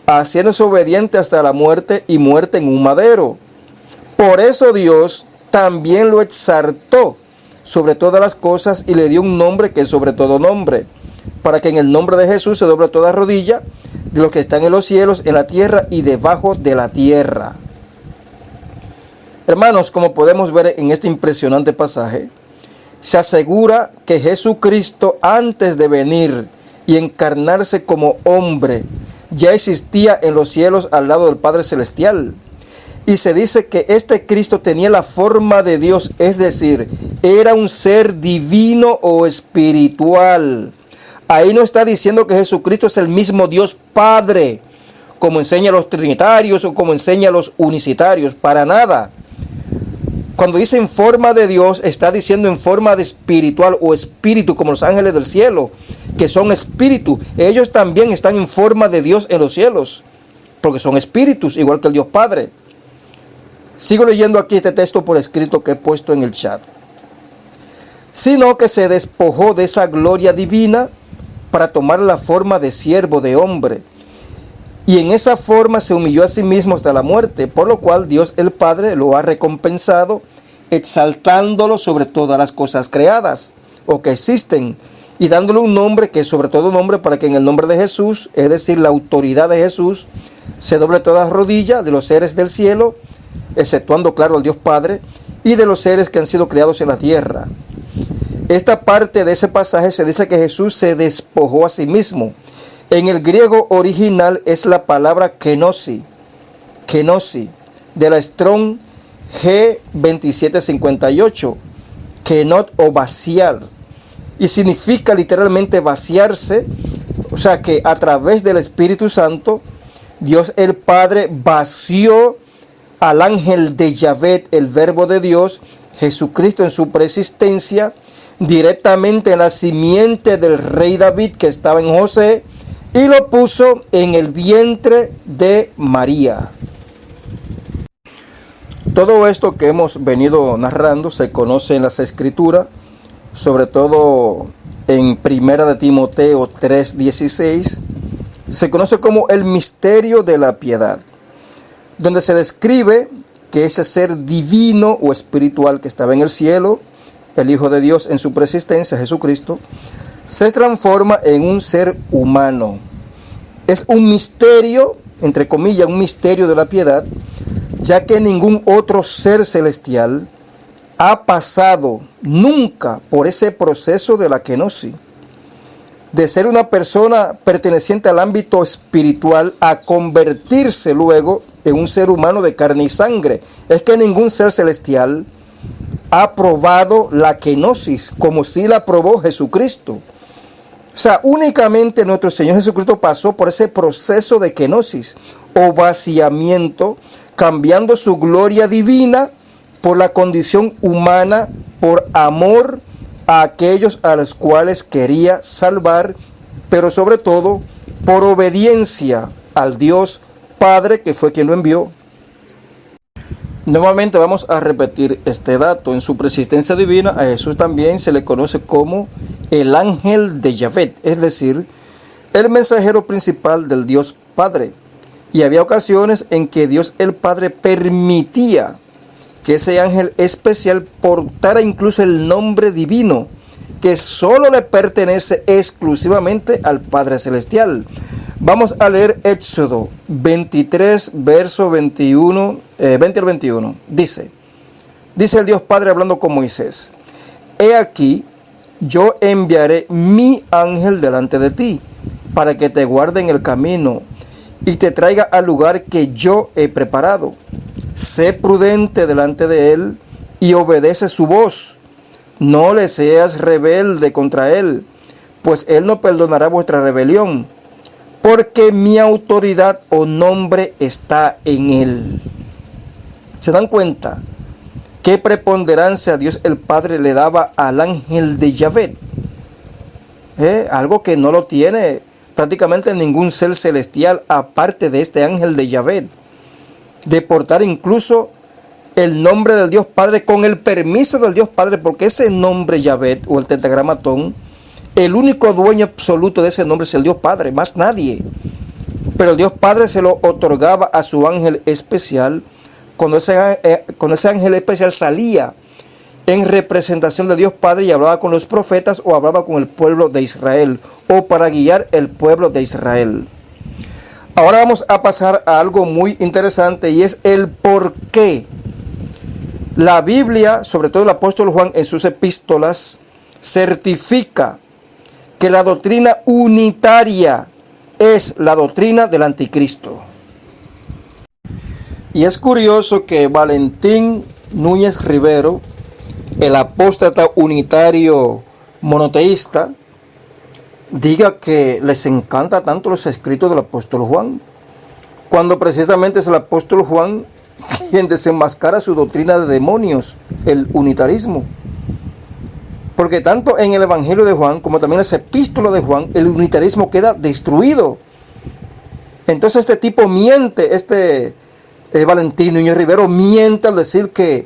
haciéndose obediente hasta la muerte y muerte en un madero. Por eso Dios también lo exaltó sobre todas las cosas y le dio un nombre que es sobre todo nombre, para que en el nombre de Jesús se doble toda rodilla de los que están en los cielos, en la tierra y debajo de la tierra. Hermanos, como podemos ver en este impresionante pasaje, se asegura que Jesucristo, antes de venir y encarnarse como hombre, ya existía en los cielos al lado del Padre Celestial. Y se dice que este Cristo tenía la forma de Dios, es decir, era un ser divino o espiritual. Ahí no está diciendo que Jesucristo es el mismo Dios Padre, como enseñan los trinitarios o como enseñan los unicitarios, para nada. Cuando dice en forma de Dios, está diciendo en forma de espiritual o espíritu, como los ángeles del cielo, que son espíritu. Ellos también están en forma de Dios en los cielos, porque son espíritus, igual que el Dios Padre. Sigo leyendo aquí este texto por escrito que he puesto en el chat. Sino que se despojó de esa gloria divina para tomar la forma de siervo, de hombre. Y en esa forma se humilló a sí mismo hasta la muerte, por lo cual Dios el Padre lo ha recompensado, exaltándolo sobre todas las cosas creadas o que existen, y dándole un nombre que es sobre todo nombre, para que en el nombre de Jesús, es decir, la autoridad de Jesús, se doble toda rodilla de los seres del cielo, exceptuando, claro, al Dios Padre, y de los seres que han sido creados en la tierra. Esta parte de ese pasaje se dice que Jesús se despojó a sí mismo. En el griego original es la palabra kenosi, de la Strong G2758, kenot o vaciar, y significa literalmente vaciarse, o sea que a través del Espíritu Santo, Dios el Padre vació al ángel de Yahvé, el verbo de Dios, Jesucristo en su preexistencia, directamente en la simiente del rey David que estaba en José, y lo puso en el vientre de María. Todo esto que hemos venido narrando se conoce en las Escrituras, sobre todo en 1 de Timoteo 3:16, se conoce como el misterio de la piedad, donde se describe que ese ser divino o espiritual que estaba en el cielo, el Hijo de Dios en su preexistencia, Jesucristo, se transforma en un ser humano. Es un misterio, entre comillas, un misterio de la piedad, ya que ningún otro ser celestial ha pasado nunca por ese proceso de la kenosis, de ser una persona perteneciente al ámbito espiritual a convertirse luego en un ser humano de carne y sangre. Es que ningún ser celestial ha probado la kenosis como si la probó Jesucristo. O sea, únicamente nuestro Señor Jesucristo pasó por ese proceso de kenosis o vaciamiento, cambiando su gloria divina por la condición humana, por amor a aquellos a los cuales quería salvar, pero sobre todo por obediencia al Dios Padre que fue quien lo envió. Nuevamente vamos a repetir este dato. En su preexistencia divina a Jesús también se le conoce como el ángel de Yahvé, es decir, el mensajero principal del Dios Padre. Y había ocasiones en que Dios el Padre permitía que ese ángel especial portara incluso el nombre divino, que solo le pertenece exclusivamente al Padre Celestial. Vamos a leer Éxodo 23, verso 20 al 21. Dice el Dios Padre hablando con Moisés: He aquí, yo enviaré mi ángel delante de ti, para que te guarde en el camino y te traiga al lugar que yo he preparado. Sé prudente delante de él y obedece su voz. No le seas rebelde contra él, pues él no perdonará vuestra rebelión, porque mi autoridad o nombre está en él. ¿Se dan cuenta qué preponderancia Dios el Padre le daba al ángel de Yahvé? Algo que no lo tiene prácticamente ningún ser celestial aparte de este ángel de Yahvé, de portar incluso el nombre del Dios Padre con el permiso del Dios Padre, porque ese nombre Yahvé o el tetragramatón, el único dueño absoluto de ese nombre es el Dios Padre, más nadie. Pero el Dios Padre se lo otorgaba a su ángel especial cuando ese ángel especial salía en representación de Dios Padre y hablaba con los profetas o hablaba con el pueblo de Israel o para guiar el pueblo de Israel. Ahora vamos a pasar a algo muy interesante y es el por qué la Biblia, sobre todo el apóstol Juan en sus epístolas, certifica que la doctrina unitaria es la doctrina del anticristo. Y es curioso que Valentín Núñez Rivero, el apóstata unitario monoteísta, diga que les encanta tanto los escritos del apóstol Juan, cuando precisamente es el apóstol Juan quien desenmascara su doctrina de demonios, el unitarismo. Porque tanto en el Evangelio de Juan como también en las epístolas de Juan, el unitarismo queda destruido. Entonces este tipo miente, Valentín Núñez Rivero miente al decir que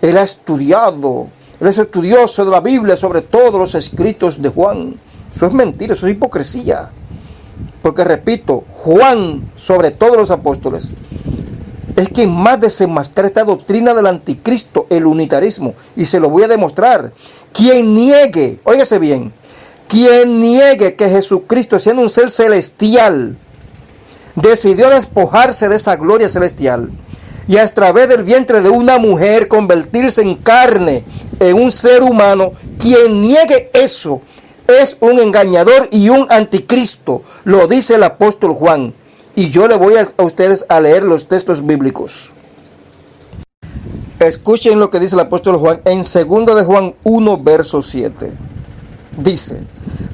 él ha estudiado, él es estudioso de la Biblia, sobre todos los escritos de Juan. Eso es mentira, eso es hipocresía. Porque repito, Juan, sobre todos los apóstoles, es quien más desenmascara esta doctrina del anticristo, el unitarismo. Y se lo voy a demostrar. Quien niegue, óigase bien, quien niegue que Jesucristo, siendo un ser celestial, decidió despojarse de esa gloria celestial y a través del vientre de una mujer convertirse en carne, en un ser humano, quien niegue eso es un engañador y un anticristo, lo dice el apóstol Juan. Y yo le voy a ustedes a leer los textos bíblicos. Escuchen lo que dice el apóstol Juan en 2 de Juan 1, verso 7. Dice: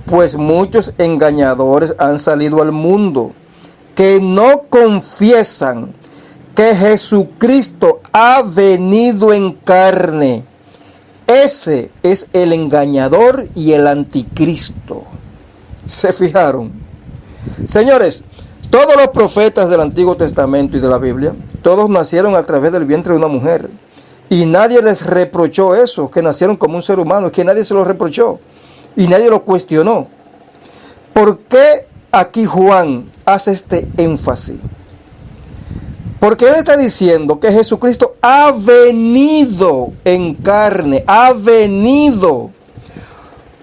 pues muchos engañadores han salido al mundo, que no confiesan que Jesucristo ha venido en carne. Ese es el engañador y el anticristo. ¿Se fijaron? Señores, todos los profetas del Antiguo Testamento y de la Biblia, todos nacieron a través del vientre de una mujer. Y nadie les reprochó eso, que nacieron como un ser humano, que nadie se lo reprochó. Y nadie lo cuestionó. ¿Por qué aquí Juan hace este énfasis? Porque él está diciendo que Jesucristo ha venido en carne, ha venido.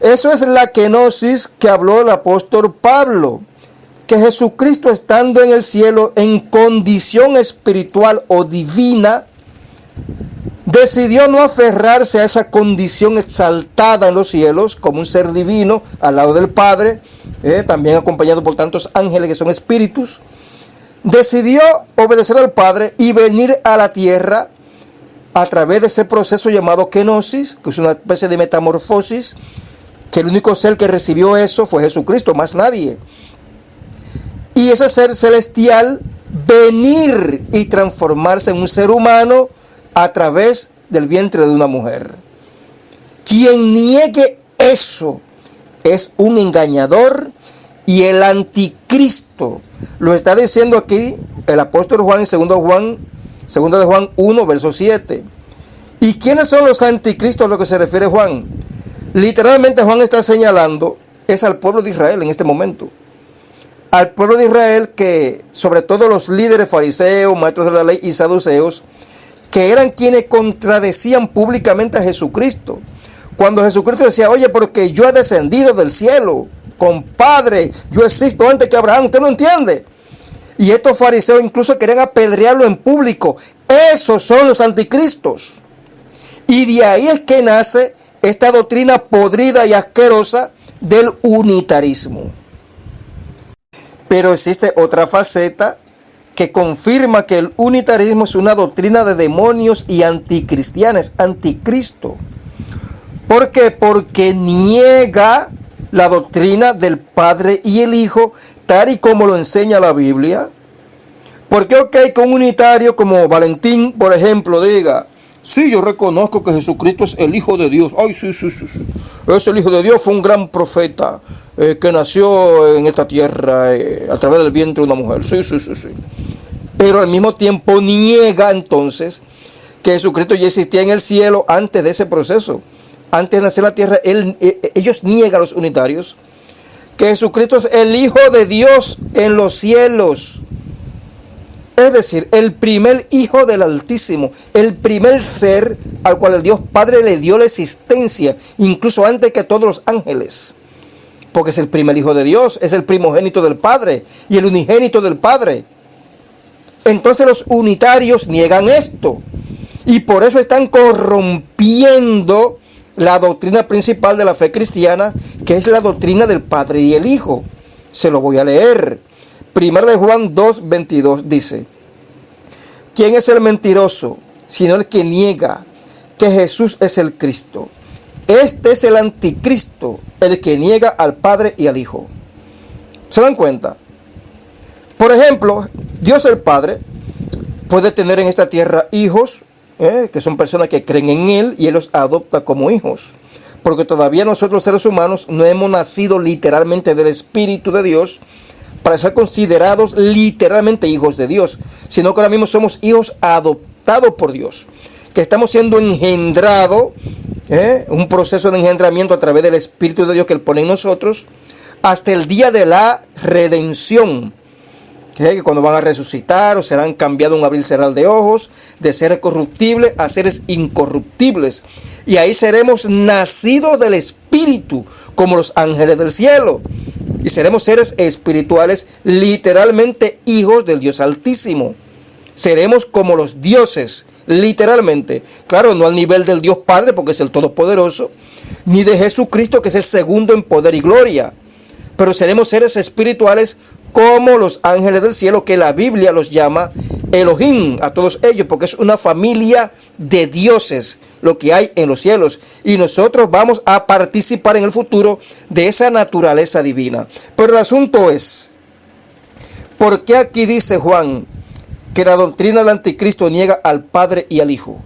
Eso es la kenosis que habló el apóstol Pablo, que Jesucristo, estando en el cielo en condición espiritual o divina, decidió no aferrarse a esa condición exaltada en los cielos como un ser divino al lado del Padre, también acompañado por tantos ángeles que son espíritus. Decidió obedecer al Padre y venir a la tierra a través de ese proceso llamado kenosis, que es una especie de metamorfosis, que el único ser que recibió eso fue Jesucristo, más nadie. Y ese ser celestial venir y transformarse en un ser humano a través del vientre de una mujer. Quien niegue eso es un engañador y el anticristo. Lo está diciendo aquí el apóstol Juan en 2 de Juan 1, verso 7. ¿Y quiénes son los anticristos a lo que se refiere Juan? Literalmente Juan está señalando es al pueblo de Israel en este momento. Al pueblo de Israel, que sobre todo los líderes fariseos, maestros de la ley y saduceos, que eran quienes contradecían públicamente a Jesucristo. Cuando Jesucristo decía, oye, porque yo he descendido del cielo, compadre, yo existo antes que Abraham, ¿usted no entiende? Y estos fariseos incluso querían apedrearlo en público. Esos son los anticristos. Y de ahí es que nace esta doctrina podrida y asquerosa del unitarismo. Pero existe otra faceta que confirma que el unitarismo es una doctrina de demonios y anticristianos, anticristo. ¿Por qué? Porque niega la doctrina del Padre y el Hijo, tal y como lo enseña la Biblia. Porque que un unitario como Valentín, por ejemplo, diga, sí, yo reconozco que Jesucristo es el Hijo de Dios. Ay, sí. Es el Hijo de Dios, fue un gran profeta que nació en esta tierra a través del vientre de una mujer. Sí. Pero al mismo tiempo niega entonces que Jesucristo ya existía en el cielo antes de ese proceso. Antes de nacer en la tierra, ellos niegan, los unitarios, que Jesucristo es el Hijo de Dios en los cielos. Es decir, el primer Hijo del Altísimo, el primer ser al cual el Dios Padre le dio la existencia, incluso antes que todos los ángeles. Porque es el primer Hijo de Dios, es el primogénito del Padre y el unigénito del Padre. Entonces los unitarios niegan esto y por eso están corrompiendo la doctrina principal de la fe cristiana, que es la doctrina del Padre y el Hijo. Se lo voy a leer. 1 de Juan 2:22 dice, ¿quién es el mentiroso sino el que niega que Jesús es el Cristo? Este es el anticristo, el que niega al Padre y al Hijo. ¿Se dan cuenta? Por ejemplo, Dios el Padre puede tener en esta tierra hijos, que son personas que creen en Él y Él los adopta como hijos. Porque todavía nosotros seres humanos no hemos nacido literalmente del Espíritu de Dios para ser considerados literalmente hijos de Dios, sino que ahora mismo somos hijos adoptados por Dios, que estamos siendo engendrados, un proceso de engendramiento a través del Espíritu de Dios que Él pone en nosotros, hasta el día de la redención, que cuando van a resucitar o serán cambiados un abrir y cerrar de ojos, de seres corruptibles a seres incorruptibles. Y ahí seremos nacidos del Espíritu, como los ángeles del cielo. Y seremos seres espirituales, literalmente hijos del Dios Altísimo. Seremos como los dioses, literalmente. Claro, no al nivel del Dios Padre, porque es el Todopoderoso, ni de Jesucristo, que es el segundo en poder y gloria. Pero seremos seres espirituales como los ángeles del cielo, que la Biblia los llama Elohim, a todos ellos, porque es una familia de dioses lo que hay en los cielos. Y nosotros vamos a participar en el futuro de esa naturaleza divina. Pero el asunto es, ¿por qué aquí dice Juan que la doctrina del anticristo niega al Padre y al Hijo?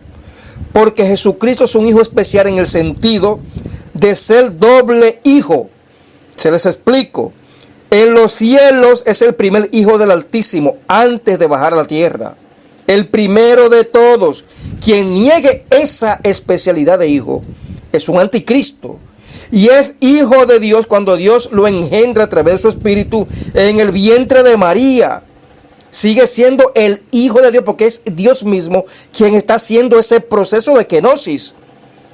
Porque Jesucristo es un hijo especial en el sentido de ser doble hijo. Se les explico. En los cielos es el primer hijo del Altísimo antes de bajar a la tierra. El primero de todos. Quien niegue esa especialidad de hijo es un anticristo. Y es hijo de Dios cuando Dios lo engendra a través de su espíritu en el vientre de María. Sigue siendo el Hijo de Dios porque es Dios mismo quien está haciendo ese proceso de kenosis.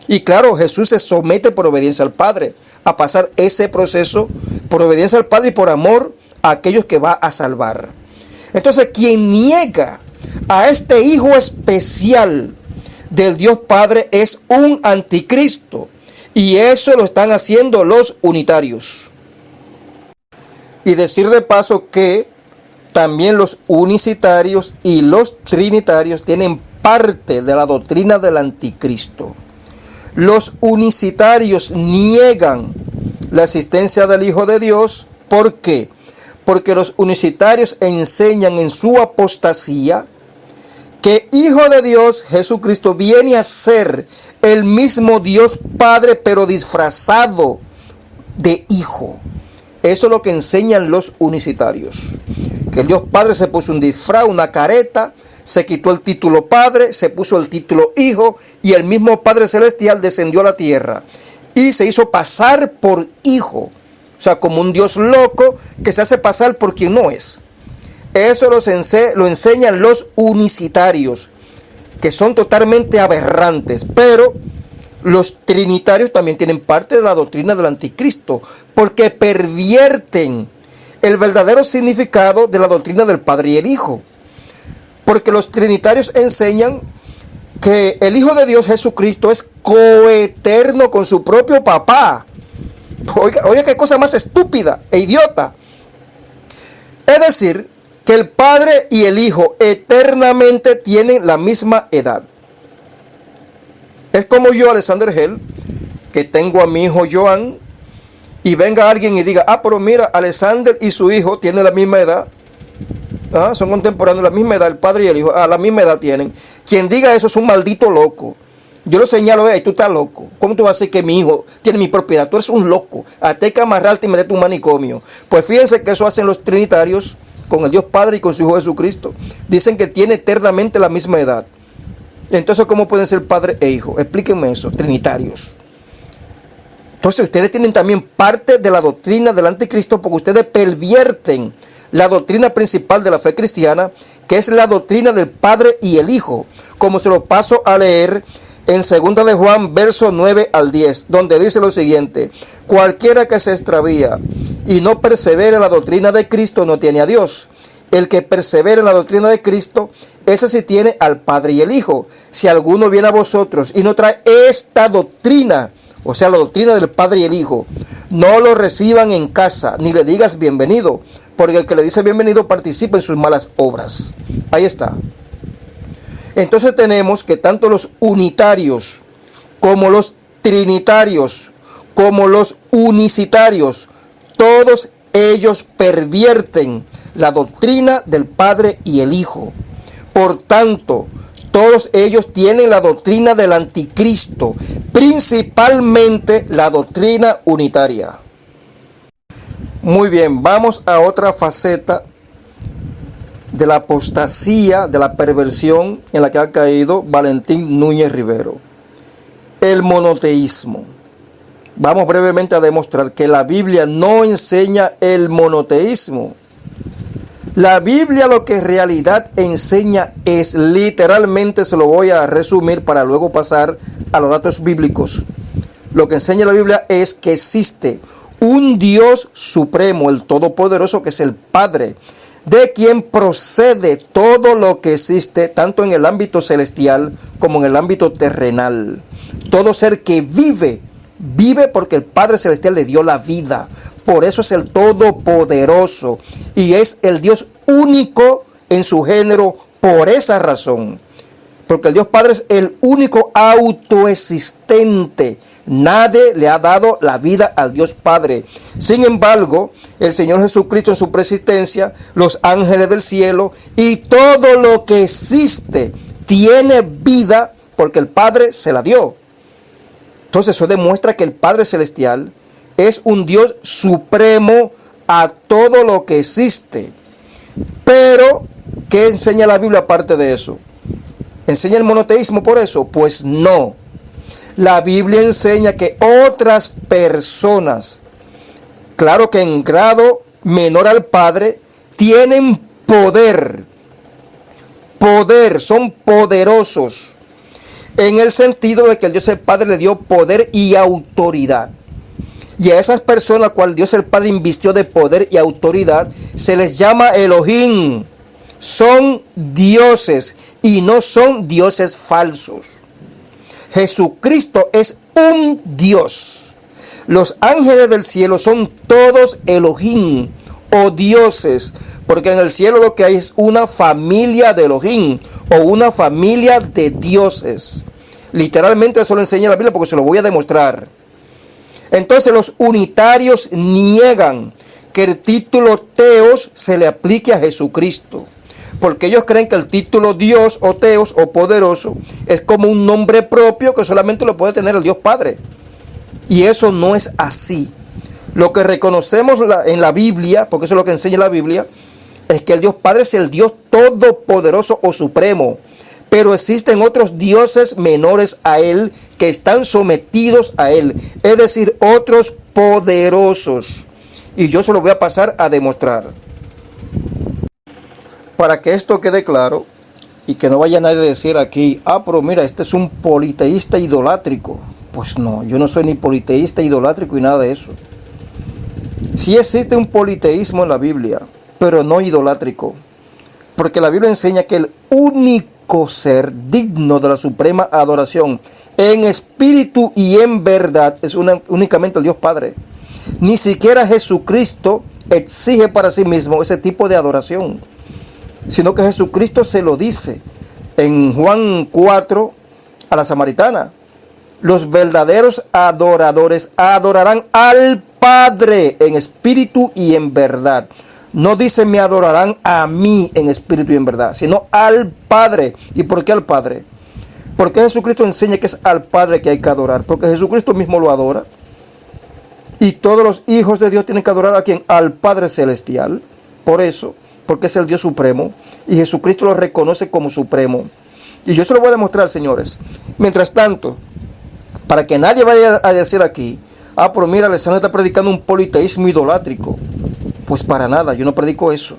Y claro, Jesús se somete por obediencia al Padre a pasar ese proceso por obediencia al Padre y por amor a aquellos que va a salvar. Entonces, quien niega a este Hijo especial del Dios Padre es un anticristo. Y eso lo están haciendo los unitarios. Y decir de paso que también los unicitarios y los trinitarios tienen parte de la doctrina del anticristo. Los unicitarios niegan la existencia del Hijo de Dios. ¿Por qué? Porque los unicitarios enseñan en su apostasía que Hijo de Dios, Jesucristo, viene a ser el mismo Dios Padre, pero disfrazado de Hijo. Eso es lo que enseñan los unicitarios. Que el Dios Padre se puso un disfraz, una careta, se quitó el título Padre, se puso el título Hijo, y el mismo Padre Celestial descendió a la tierra y se hizo pasar por Hijo. O sea, como un Dios loco que se hace pasar por quien no es. Eso lo enseñan los unicitarios, que son totalmente aberrantes. Pero los trinitarios también tienen parte de la doctrina del anticristo, porque pervierten el verdadero significado de la doctrina del Padre y el Hijo. Porque los trinitarios enseñan que el Hijo de Dios, Jesucristo, es coeterno con su propio papá. Oiga, qué cosa más estúpida e idiota. Es decir, que el Padre y el Hijo eternamente tienen la misma edad. Es como yo, Alexander Hell, que tengo a mi hijo Joan, y venga alguien y diga, pero mira, Alexander y su hijo tienen la misma edad. Son contemporáneos, la misma edad, el padre y el hijo, la misma edad tienen. Quien diga eso es un maldito loco. Yo lo señalo, tú estás loco. ¿Cómo tú vas a decir que mi hijo tiene mi propiedad? Tú eres un loco. Hay que amarrarte y meterte un manicomio. Pues fíjense que eso hacen los trinitarios con el Dios Padre y con su Hijo Jesucristo. Dicen que tiene eternamente la misma edad. Entonces, ¿cómo pueden ser padre e hijo? Explíquenme eso, trinitarios. Entonces, ustedes tienen también parte de la doctrina del anticristo porque ustedes pervierten la doctrina principal de la fe cristiana, que es la doctrina del Padre y el Hijo, como se lo paso a leer en 2 de Juan, verso 9 al 10, donde dice lo siguiente: cualquiera que se extravía y no persevere en la doctrina de Cristo no tiene a Dios. El que persevera en la doctrina de Cristo, ese sí tiene al Padre y el Hijo. Si alguno viene a vosotros y no trae esta doctrina, o sea, la doctrina del Padre y el Hijo, no lo reciban en casa, ni le digas bienvenido, porque el que le dice bienvenido participa en sus malas obras. Ahí está. Entonces tenemos que tanto los unitarios, como los trinitarios, como los unicitarios, todos ellos pervierten la doctrina del Padre y el Hijo. Por tanto, todos ellos tienen la doctrina del anticristo, principalmente la doctrina unitaria. Muy bien, vamos a otra faceta de la apostasía, de la perversión en la que ha caído Valentín Núñez Rivero. El monoteísmo. Vamos brevemente a demostrar que la Biblia no enseña el monoteísmo. La Biblia lo que en realidad enseña es, literalmente se lo voy a resumir para luego pasar a los datos bíblicos. Lo que enseña la Biblia es que existe un Dios supremo, el Todopoderoso, que es el Padre, de quien procede todo lo que existe, tanto en el ámbito celestial como en el ámbito terrenal. Todo ser que vive porque el Padre Celestial le dio la vida. Por eso es el Todopoderoso y es el Dios único en su género por esa razón. Porque el Dios Padre es el único autoexistente. Nadie le ha dado la vida al Dios Padre. Sin embargo, el Señor Jesucristo en su preexistencia, los ángeles del cielo y todo lo que existe tiene vida porque el Padre se la dio. Entonces eso demuestra que el Padre Celestial es un Dios supremo a todo lo que existe. Pero, ¿qué enseña la Biblia aparte de eso? ¿Enseña el monoteísmo por eso? Pues no. La Biblia enseña que otras personas, claro que en grado menor al Padre, tienen poder. Poder, son poderosos. En el sentido de que el Dios el Padre le dio poder y autoridad. Y a esas personas, cual Dios el Padre invistió de poder y autoridad, se les llama Elohim. Son dioses y no son dioses falsos. Jesucristo es un Dios. Los ángeles del cielo son todos Elohim o dioses, porque en el cielo lo que hay es una familia de Elohim o una familia de dioses. Literalmente eso lo enseña la Biblia, porque se lo voy a demostrar. Entonces los unitarios niegan que el título Teos se le aplique a Jesucristo, porque ellos creen que el título Dios o Teos o poderoso es como un nombre propio que solamente lo puede tener el Dios Padre. Y eso no es así. Lo que reconocemos en la Biblia, porque eso es lo que enseña la Biblia, es que el Dios Padre es el Dios todopoderoso o supremo. Pero existen otros dioses menores a Él que están sometidos a Él. Es decir, otros poderosos. Y yo se lo voy a pasar a demostrar. Para que esto quede claro y que no vaya nadie a decir aquí, pero mira, este es un politeísta idolátrico. Pues no, yo no soy ni politeísta, idolátrico y nada de eso. Sí existe un politeísmo en la Biblia, pero no idolátrico. Porque la Biblia enseña que el único ser digno de la suprema adoración en espíritu y en verdad es únicamente el Dios Padre. Ni siquiera Jesucristo exige para sí mismo ese tipo de adoración, sino que Jesucristo se lo dice en Juan 4 a la samaritana. Los verdaderos adoradores adorarán al Padre en espíritu y en verdad. No dice me adorarán a mí en espíritu y en verdad, sino al Padre. ¿Y por qué al Padre? Porque Jesucristo enseña que es al Padre que hay que adorar, porque Jesucristo mismo lo adora. Y todos los hijos de Dios tienen que adorar a quien, al Padre Celestial. Por eso, porque es el Dios supremo y Jesucristo lo reconoce como supremo. Y yo se lo voy a demostrar, señores. Mientras tanto, para que nadie vaya a decir aquí, pero mira, Alessandro está predicando un politeísmo idolátrico. Pues para nada, yo no predico eso.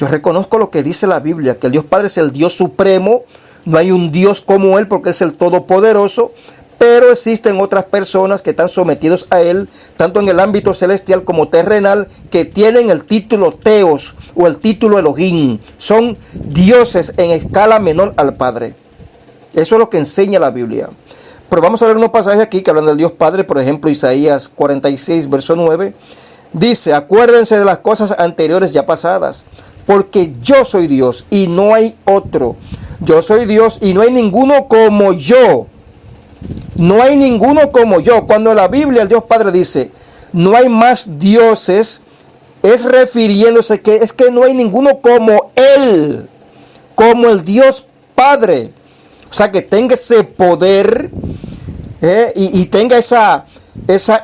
Yo reconozco lo que dice la Biblia, que el Dios Padre es el Dios supremo, no hay un Dios como Él porque es el todopoderoso, pero existen otras personas que están sometidos a Él, tanto en el ámbito celestial como terrenal, que tienen el título Teos o el título Elohim. Son dioses en escala menor al Padre. Eso es lo que enseña la Biblia. Pero vamos a ver unos pasajes aquí que hablan del Dios Padre. Por ejemplo, Isaías 46, verso 9. Dice, acuérdense de las cosas anteriores ya pasadas, porque yo soy Dios y no hay otro. Yo soy Dios y no hay ninguno como yo. No hay ninguno como yo. Cuando en la Biblia el Dios Padre dice, no hay más dioses, es refiriéndose que es que no hay ninguno como Él, como el Dios Padre. O sea, que tenga ese poder y tenga esa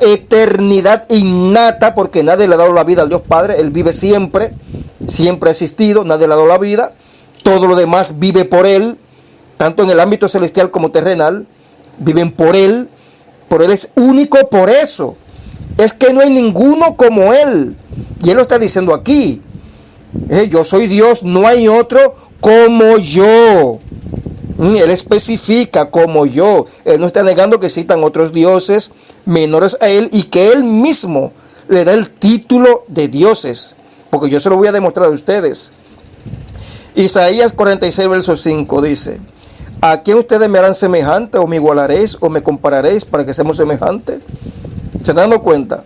eternidad innata, porque nadie le ha dado la vida al Dios Padre. Él vive siempre, siempre ha existido, nadie le ha dado la vida. Todo lo demás vive por Él, tanto en el ámbito celestial como terrenal. Viven por Él es único. Por eso es que no hay ninguno como Él. Y Él lo está diciendo aquí. Yo soy Dios, no hay otro como yo. Él especifica como yo. Él no está negando que existan otros dioses menores a Él y que Él mismo le da el título de dioses. Porque yo se lo voy a demostrar a ustedes. Isaías 46, verso 5 dice, ¿a quién ustedes me harán semejante o me igualaréis o me compararéis para que seamos semejantes? ¿Se están dando cuenta?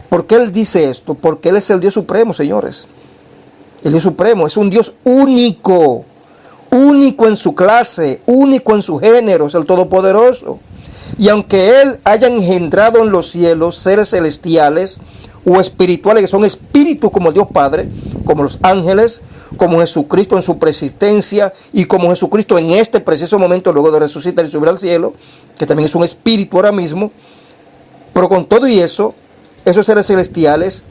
¿Por qué Él dice esto? Porque Él es el Dios supremo, señores. El Dios supremo es un Dios único. Único en su clase, único en su género, es el Todopoderoso. Y aunque Él haya engendrado en los cielos seres celestiales o espirituales, que son espíritus como el Dios Padre, como los ángeles, como Jesucristo en su preexistencia y como Jesucristo en este preciso momento, luego de resucitar y subir al cielo, que también es un espíritu ahora mismo, pero con todo y eso, esos seres celestiales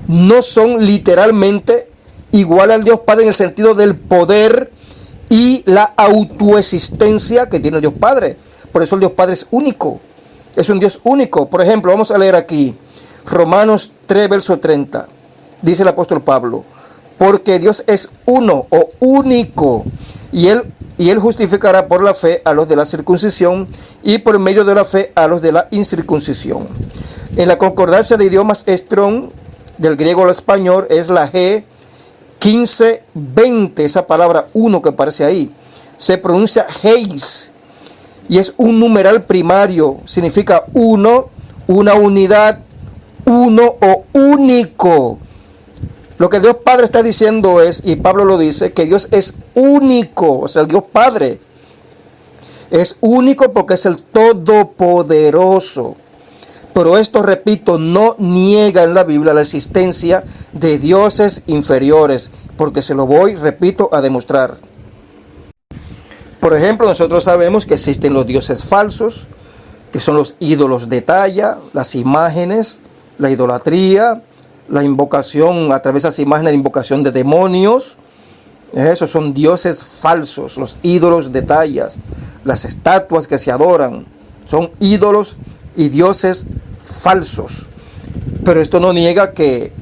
no son literalmente igual al Dios Padre en el sentido del poder y la autoexistencia que tiene el Dios Padre. Por eso el Dios Padre es único. Es un Dios único. Por ejemplo, vamos a leer aquí Romanos 3, verso 30. Dice el apóstol Pablo, porque Dios es uno o único, y él justificará por la fe a los de la circuncisión y por medio de la fe a los de la incircuncisión. En la concordancia de idiomas Strong, del griego al español, es la G 1520, esa palabra uno que aparece ahí. Se pronuncia Heis y es un numeral primario, significa uno, una unidad, uno o único. Lo que Dios Padre está diciendo es, y Pablo lo dice, que Dios es único, o sea, el Dios Padre es único porque es el Todopoderoso. Pero esto, repito, no niega en la Biblia la existencia de dioses inferiores, porque se lo voy, repito, a demostrar. Por ejemplo, nosotros sabemos que existen los dioses falsos, que son los ídolos de talla, las imágenes, la idolatría, la invocación a través de esas imágenes, la invocación de demonios. Esos son dioses falsos, los ídolos de tallas, las estatuas que se adoran, son ídolos y dioses falsos. Pero esto no niega que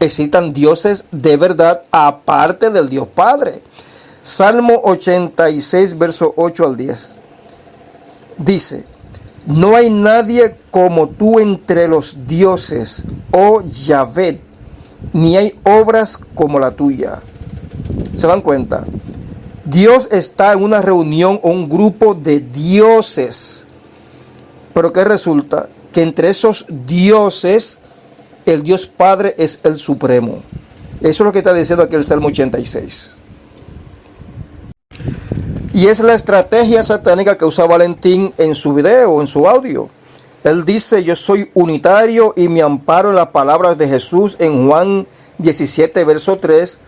existan dioses de verdad aparte del Dios Padre. Salmo 86, verso 8 al 10. Dice: no hay nadie como tú entre los dioses, oh Yahvé, ni hay obras como la tuya. ¿Se dan cuenta? Dios está en una reunión o un grupo de dioses. Pero ¿qué resulta? Que entre esos dioses, el Dios Padre es el supremo. Eso es lo que está diciendo aquí el Salmo 86. Y es la estrategia satánica que usa Valentín en su video, en su audio. Él dice: yo soy unitario y me amparo en las palabras de Jesús en Juan 17, verso 3,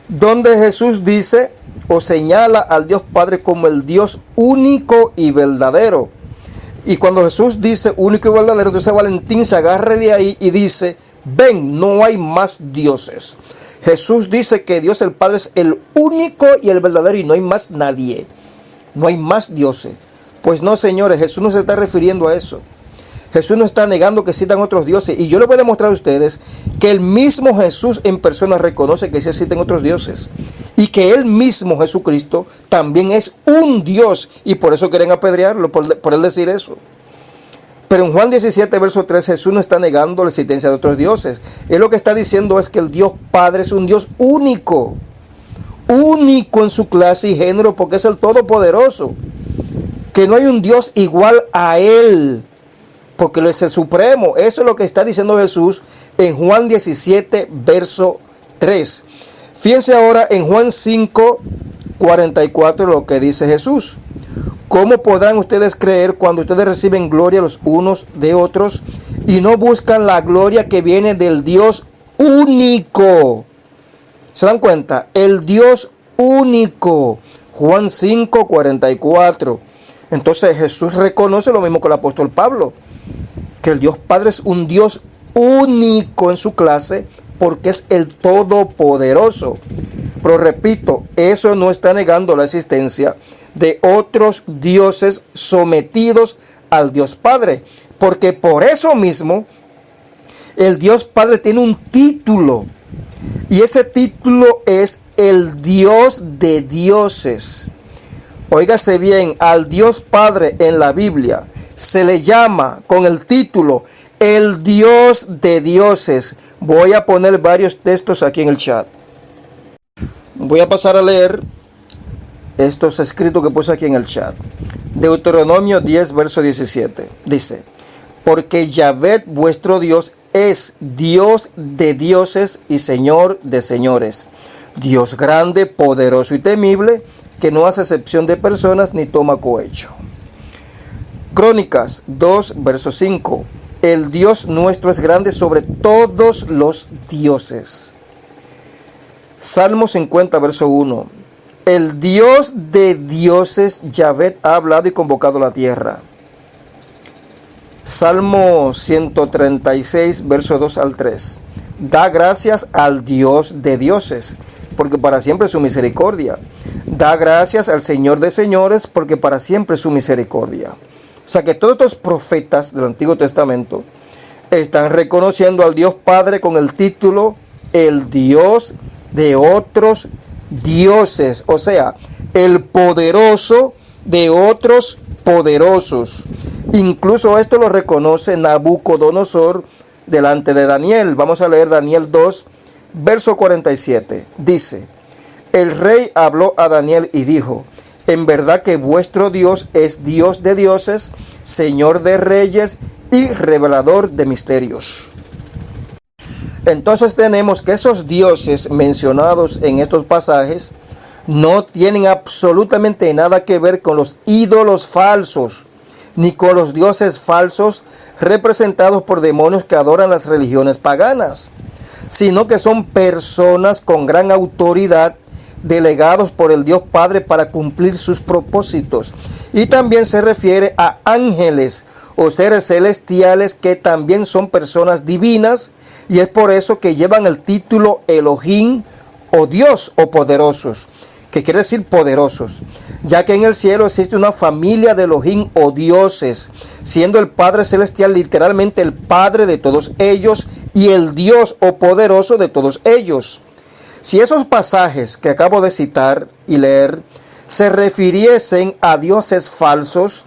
donde Jesús dice o señala al Dios Padre como el Dios único y verdadero. Y cuando Jesús dice único y verdadero, entonces Valentín se agarra de ahí y dice: ven, no hay más dioses. Jesús dice que Dios el Padre es el único y el verdadero y no hay más nadie. No hay más dioses. Pues no, señores, Jesús no se está refiriendo a eso. Jesús no está negando que existan otros dioses. Y yo les voy a demostrar a ustedes que el mismo Jesús en persona reconoce que sí existen otros dioses. Y que él mismo, Jesucristo, también es un Dios. Y por eso quieren apedrearlo, por él decir eso. Pero en Juan 17, verso 3, Jesús no está negando la existencia de otros dioses. Él lo que está diciendo es que el Dios Padre es un Dios único. Único en su clase y género porque es el Todopoderoso. Que no hay un Dios igual a él, porque él es el supremo. Eso es lo que está diciendo Jesús en Juan 17, verso 3. Fíjense ahora en Juan 5, 44 lo que dice Jesús. ¿Cómo podrán ustedes creer cuando ustedes reciben gloria los unos de otros y no buscan la gloria que viene del Dios único? ¿Se dan cuenta? El Dios único. Juan 5, 44. Entonces Jesús reconoce lo mismo que el apóstol Pablo, que el Dios Padre es un Dios único en su clase porque es el Todopoderoso. Pero repito, eso no está negando la existencia de otros dioses sometidos al Dios Padre, porque por eso mismo el Dios Padre tiene un título, y ese título es el Dios de dioses. Óigase bien, al Dios Padre en la Biblia se le llama con el título el Dios de dioses. Voy a poner varios textos aquí en el chat. Voy a pasar a leer estos escritos que puse aquí en el chat. Deuteronomio 10, verso 17. Dice: porque Yahvé vuestro Dios es Dios de dioses y Señor de señores, Dios grande, poderoso y temible, que no hace excepción de personas ni toma cohecho. Crónicas 2, verso 5. El Dios nuestro es grande sobre todos los dioses. Salmo 50, verso 1. El Dios de dioses, Yahvé, ha hablado y convocado la tierra. Salmo 136, verso 2 al 3. Da gracias al Dios de dioses, porque para siempre es su misericordia. Da gracias al Señor de señores, porque para siempre es su misericordia. O sea que todos estos profetas del Antiguo Testamento están reconociendo al Dios Padre con el título el Dios de otros dioses, o sea, el poderoso de otros poderosos. Incluso esto lo reconoce Nabucodonosor delante de Daniel. Vamos a leer Daniel 2, verso 47. Dice: el rey habló a Daniel y dijo: en verdad que vuestro Dios es Dios de dioses, Señor de reyes y revelador de misterios. Entonces tenemos que esos dioses mencionados en estos pasajes no tienen absolutamente nada que ver con los ídolos falsos, ni con los dioses falsos representados por demonios que adoran las religiones paganas, sino que son personas con gran autoridad, delegados por el Dios Padre para cumplir sus propósitos. Y también se refiere a ángeles o seres celestiales que también son personas divinas, y es por eso que llevan el título Elohim o Dios o poderosos, que quiere decir poderosos, ya que en el cielo existe una familia de Elohim o dioses, siendo el Padre Celestial literalmente el Padre de todos ellos y el Dios o poderoso de todos ellos. Si esos pasajes que acabo de citar y leer se refiriesen a dioses falsos,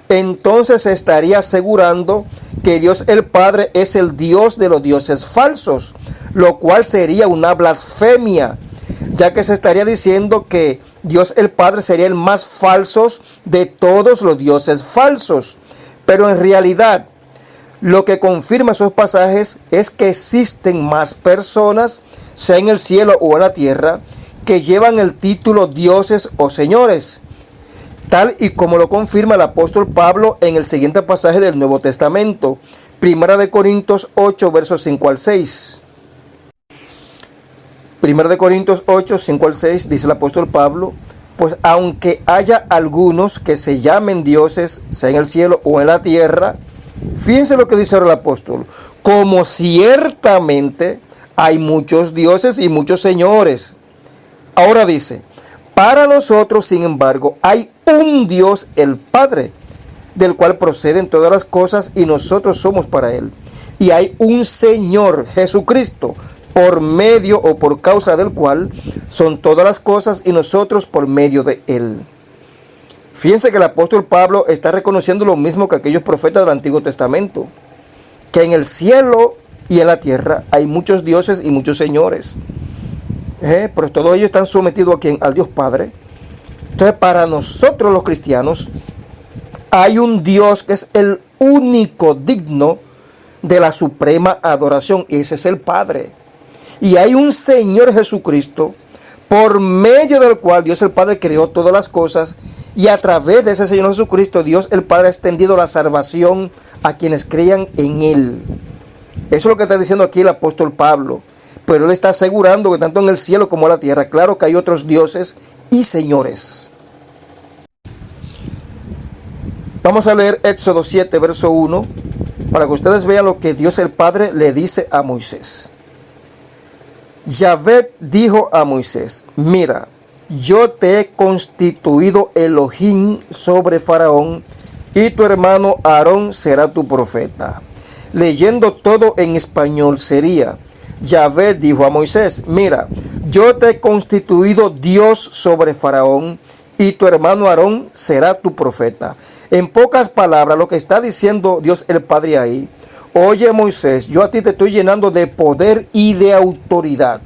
entonces se estaría asegurando que Dios el Padre es el Dios de los dioses falsos, lo cual sería una blasfemia, ya que se estaría diciendo que Dios el Padre sería el más falso de todos los dioses falsos. Pero en realidad, lo que confirma esos pasajes es que existen más personas, sea en el cielo o en la tierra, que llevan el título dioses o señores, tal y como lo confirma el apóstol Pablo en el siguiente pasaje del Nuevo Testamento, 1 Corintios 8, versos 5 al 6. 1 Corintios 8, 5 al 6, dice el apóstol Pablo: pues aunque haya algunos que se llamen dioses, sea en el cielo o en la tierra, fíjense lo que dice ahora el apóstol: como ciertamente hay muchos dioses y muchos señores. Ahora dice: para nosotros, sin embargo, hay un Dios, el Padre, del cual proceden todas las cosas y nosotros somos para Él. Y hay un Señor, Jesucristo, por medio o por causa del cual son todas las cosas y nosotros por medio de Él. Fíjense que el apóstol Pablo está reconociendo lo mismo que aquellos profetas del Antiguo Testamento, que en el cielo y en la tierra hay muchos dioses y muchos señores. Pero todos ellos están sometidos a ¿quién? Al Dios Padre. Entonces, para nosotros los cristianos, hay un Dios que es el único digno de la suprema adoración, y ese es el Padre. Y hay un Señor Jesucristo, por medio del cual Dios el Padre creó todas las cosas, y a través de ese Señor Jesucristo, Dios el Padre ha extendido la salvación a quienes crean en Él. Eso es lo que está diciendo aquí el apóstol Pablo. Pero él está asegurando que tanto en el cielo como en la tierra, claro que hay otros dioses y señores. Vamos a leer Éxodo 7, verso 1, para que ustedes vean lo que Dios el Padre le dice a Moisés. Yahvé dijo a Moisés: mira, yo te he constituido Elohim sobre Faraón, y tu hermano Aarón será tu profeta. Leyendo todo en español sería: Yahvé dijo a Moisés: mira, yo te he constituido Dios sobre Faraón, y tu hermano Aarón será tu profeta. En pocas palabras, lo que está diciendo Dios el Padre ahí: oye Moisés, yo a ti te estoy llenando de poder y de autoridad.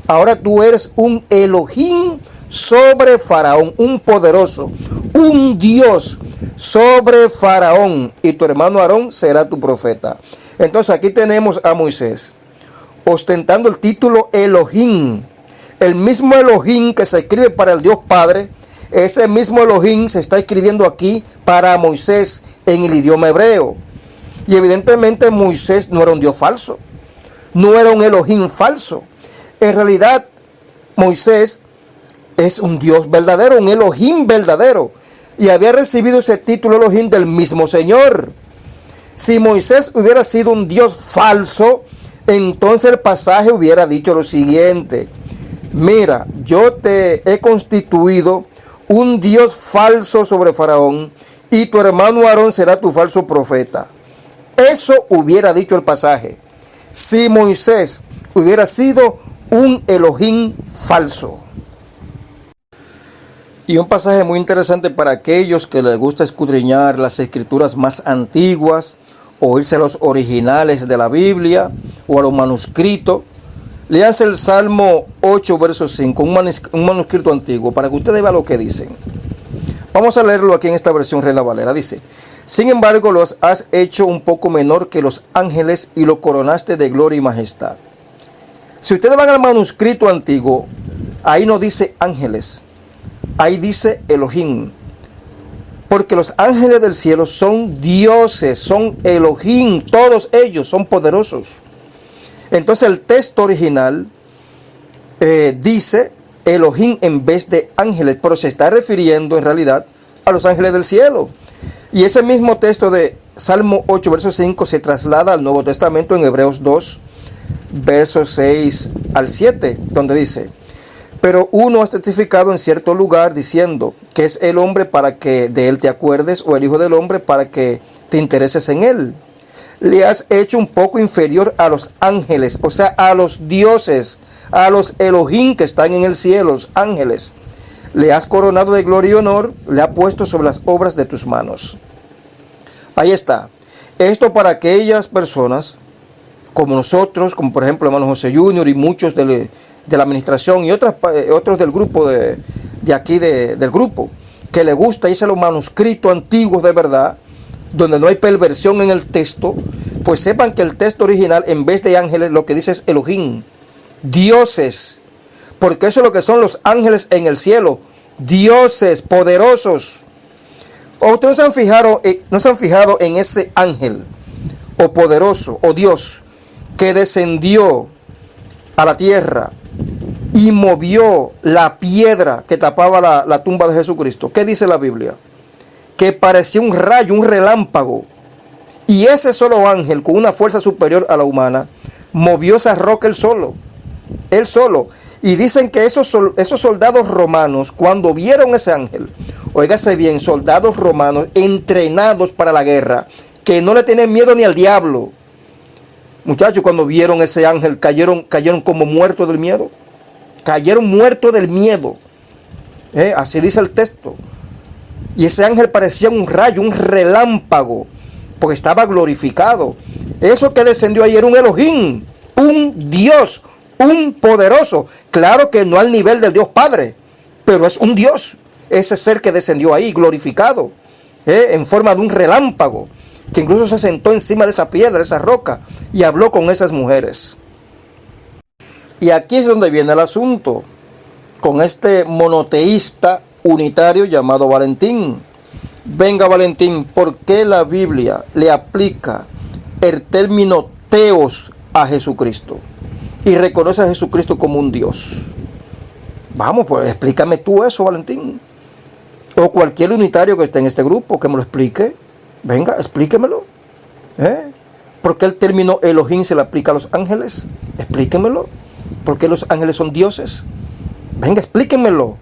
Ahora tú eres un Elohim sobre Faraón, un poderoso, un Dios sobre Faraón, y tu hermano Aarón será tu profeta. Entonces aquí tenemos a Moisés ostentando el título Elohim. El mismo Elohim que se escribe para el Dios Padre, ese mismo Elohim se está escribiendo aquí para Moisés en el idioma hebreo. Y evidentemente Moisés no era un Dios falso, no era un Elohim falso. En realidad Moisés es un Dios verdadero, un Elohim verdadero, y había recibido ese título Elohim del mismo Señor. Si Moisés hubiera sido un Dios falso, entonces el pasaje hubiera dicho lo siguiente: mira, yo te he constituido un Dios falso sobre Faraón, y tu hermano Aarón será tu falso profeta. Eso hubiera dicho el pasaje. Si Moisés hubiera sido un Elohim falso. Y un pasaje muy interesante para aquellos que les gusta escudriñar las escrituras más antiguas, o irse a los originales de la Biblia o a los manuscritos. Léanse el Salmo 8, verso 5, un manuscrito antiguo, para que ustedes vean lo que dicen. Vamos a leerlo aquí en esta versión Reina Valera. Dice: sin embargo, los has hecho un poco menor que los ángeles y lo coronaste de gloria y majestad. Si ustedes van al manuscrito antiguo, ahí no dice ángeles, ahí dice Elohim. Porque los ángeles del cielo son dioses, son Elohim, todos ellos son poderosos. Entonces el texto original dice Elohim en vez de ángeles, pero se está refiriendo en realidad a los ángeles del cielo. Y ese mismo texto de Salmo 8, verso 5 se traslada al Nuevo Testamento en Hebreos 2, versos 6 al 7, donde dice: pero uno has testificado en cierto lugar diciendo que es el hombre para que de él te acuerdes, o el hijo del hombre para que te intereses en él. Le has hecho un poco inferior a los ángeles, o sea, a los dioses, a los Elohim que están en el cielo, los ángeles. Le has coronado de gloria y honor, le has puesto sobre las obras de tus manos. Ahí está. Esto para aquellas personas como nosotros, como por ejemplo hermano José Junior y muchos de la administración y otros del grupo de aquí del grupo, que le gusta irse a los manuscritos antiguos de verdad, donde no hay perversión en el texto, pues sepan que el texto original, en vez de ángeles, lo que dice es Elohim, dioses, porque eso es lo que son los ángeles en el cielo, dioses poderosos. ¿O ustedes no se han fijado en ese ángel, o poderoso, o Dios, que descendió a la tierra y movió la piedra que tapaba la tumba de Jesucristo? ¿Qué dice la Biblia? Que parecía un rayo, un relámpago. Y ese solo ángel, con una fuerza superior a la humana, movió esa roca él solo. Él solo. Y dicen que esos soldados romanos, cuando vieron ese ángel, óigase bien, soldados romanos entrenados para la guerra, que no le tienen miedo ni al diablo. Muchachos, cuando vieron ese ángel, cayeron como muertos del miedo. Cayeron muertos del miedo. Así dice el texto. Y ese ángel parecía un rayo, un relámpago, porque estaba glorificado. Eso que descendió ahí era un Elohim, un Dios, un poderoso. Claro que no al nivel del Dios Padre, pero es un Dios. Ese ser que descendió ahí, glorificado, en forma de un relámpago, que incluso se sentó encima de esa piedra, esa roca, y habló con esas mujeres. Y aquí es donde viene el asunto, con este monoteísta unitario llamado Valentín. Venga, Valentín, ¿por qué la Biblia le aplica el término teos a Jesucristo y reconoce a Jesucristo como un Dios? Vamos, pues explícame tú eso, Valentín. O cualquier unitario que esté en este grupo, que me lo explique. Venga, explíquemelo. ¿Por qué el término Elohim se le aplica a los ángeles? Explíquemelo. ¿Por qué los ángeles son dioses? Venga, explíquemelo.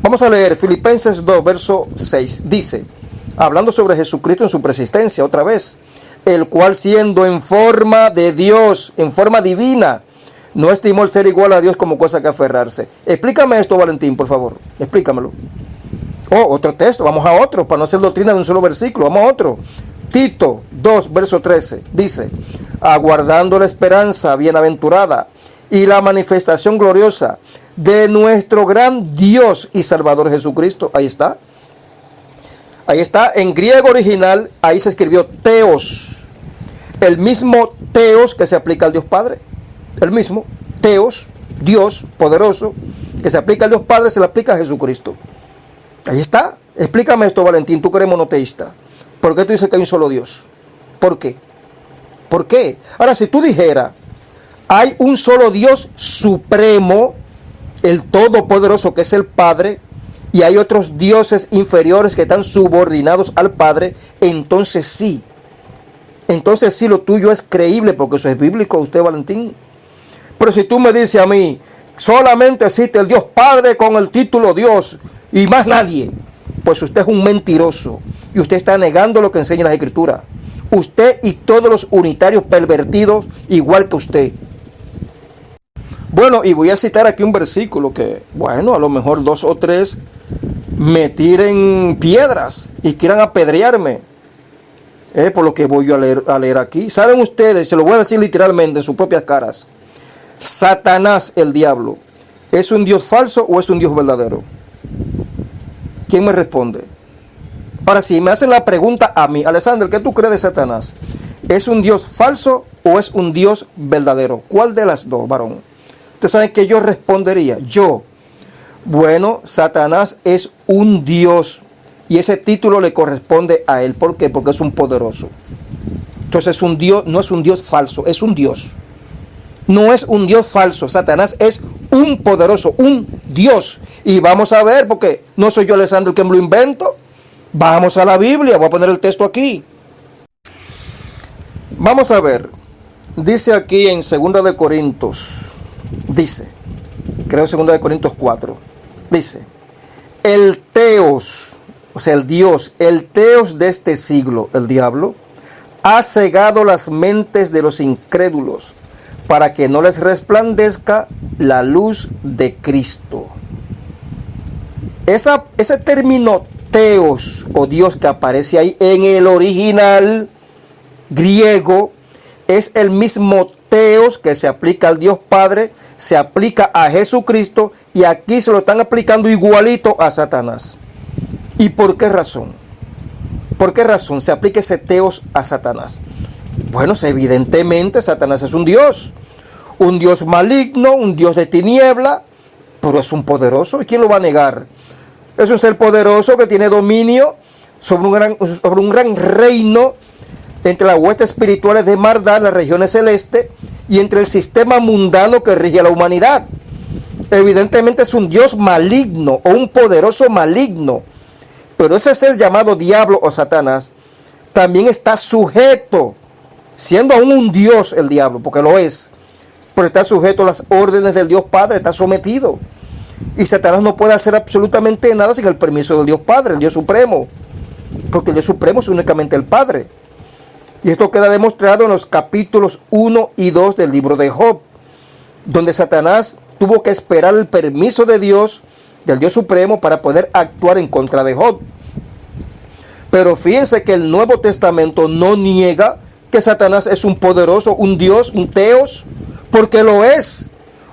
Vamos a leer Filipenses 2, verso 6. Dice, hablando sobre Jesucristo en su preexistencia, otra vez, el cual siendo en forma de Dios, en forma divina, no estimó el ser igual a Dios como cosa que aferrarse. Explícame esto, Valentín, por favor. Explícamelo. Otro texto, vamos a otro, para no hacer doctrina de un solo versículo, vamos a otro. Tito 2, verso 13, dice, aguardando la esperanza bienaventurada y la manifestación gloriosa de nuestro gran Dios y Salvador Jesucristo. Ahí está. Ahí está, en griego original, ahí se escribió teos. El mismo teos que se aplica al Dios Padre. El mismo teos, Dios poderoso, que se aplica al Dios Padre, se le aplica a Jesucristo. Ahí está. Explícame esto, Valentín, tú que eres monoteísta. ¿Por qué tú dices que hay un solo Dios? ¿Por qué? ¿Por qué? Ahora, si tú dijeras, hay un solo Dios supremo, el todopoderoso, que es el Padre, y hay otros dioses inferiores que están subordinados al Padre, entonces sí. Entonces sí, lo tuyo es creíble, porque eso es bíblico, usted, Valentín. Pero si tú me dices a mí, solamente existe el Dios Padre con el título Dios y más nadie, pues usted es un mentiroso y usted está negando lo que enseña las Escrituras. Usted y todos los unitarios pervertidos igual que usted. Bueno, y voy a citar aquí un versículo que, bueno, a lo mejor 2 o 3 me tiren piedras y quieran apedrearme, por lo que voy yo a leer aquí. ¿Saben ustedes? Se lo voy a decir literalmente en sus propias caras. Satanás, el diablo, ¿es un Dios falso o es un Dios verdadero? ¿Quién me responde? Ahora, si me hacen la pregunta a mí, Alexander, ¿qué tú crees de Satanás? ¿Es un Dios falso o es un Dios verdadero? ¿Cuál de las dos, varón? Ustedes saben que yo respondería, bueno, Satanás es un Dios y ese título le corresponde a él. ¿Por qué? Porque es un poderoso. Entonces es un Dios, no es un Dios falso, es un Dios. No es un Dios falso, Satanás es un poderoso, un Dios. Y vamos a ver, porque no soy yo, Alexander, que me lo invento. Vamos a la Biblia, voy a poner el texto aquí. Vamos a ver, dice aquí en 2 de Corintios, dice, creo 2 de Corintios 4, dice, el Teos, o sea el Dios, el Teos de este siglo, el diablo, ha cegado las mentes de los incrédulos para que no les resplandezca la luz de Cristo. Ese término Teos o Dios que aparece ahí en el original griego es el mismo Teos que se aplica al Dios Padre, se aplica a Jesucristo y aquí se lo están aplicando igualito a Satanás. ¿Y por qué razón? ¿Por qué razón se aplica ese Teos a Satanás? Bueno, evidentemente Satanás es un Dios maligno, un Dios de tiniebla, pero es un poderoso. ¿Y quién lo va a negar? Es un ser poderoso que tiene dominio sobre un gran reino entre las huestes espirituales de maldad, las regiones celestes, y entre el sistema mundano que rige a la humanidad. Evidentemente es un Dios maligno o un poderoso maligno, pero ese ser llamado diablo o Satanás también está sujeto, siendo aún un Dios el diablo, porque lo es, pero está sujeto a las órdenes del Dios Padre, está sometido. Y Satanás no puede hacer absolutamente nada sin el permiso del Dios Padre, el Dios Supremo, porque el Dios Supremo es únicamente el Padre. Y esto queda demostrado en los capítulos 1 y 2 del libro de Job, donde Satanás tuvo que esperar el permiso de Dios, del Dios Supremo, para poder actuar en contra de Job. Pero fíjense que el Nuevo Testamento no niega que Satanás es un poderoso, un Dios, un Teos, porque lo es.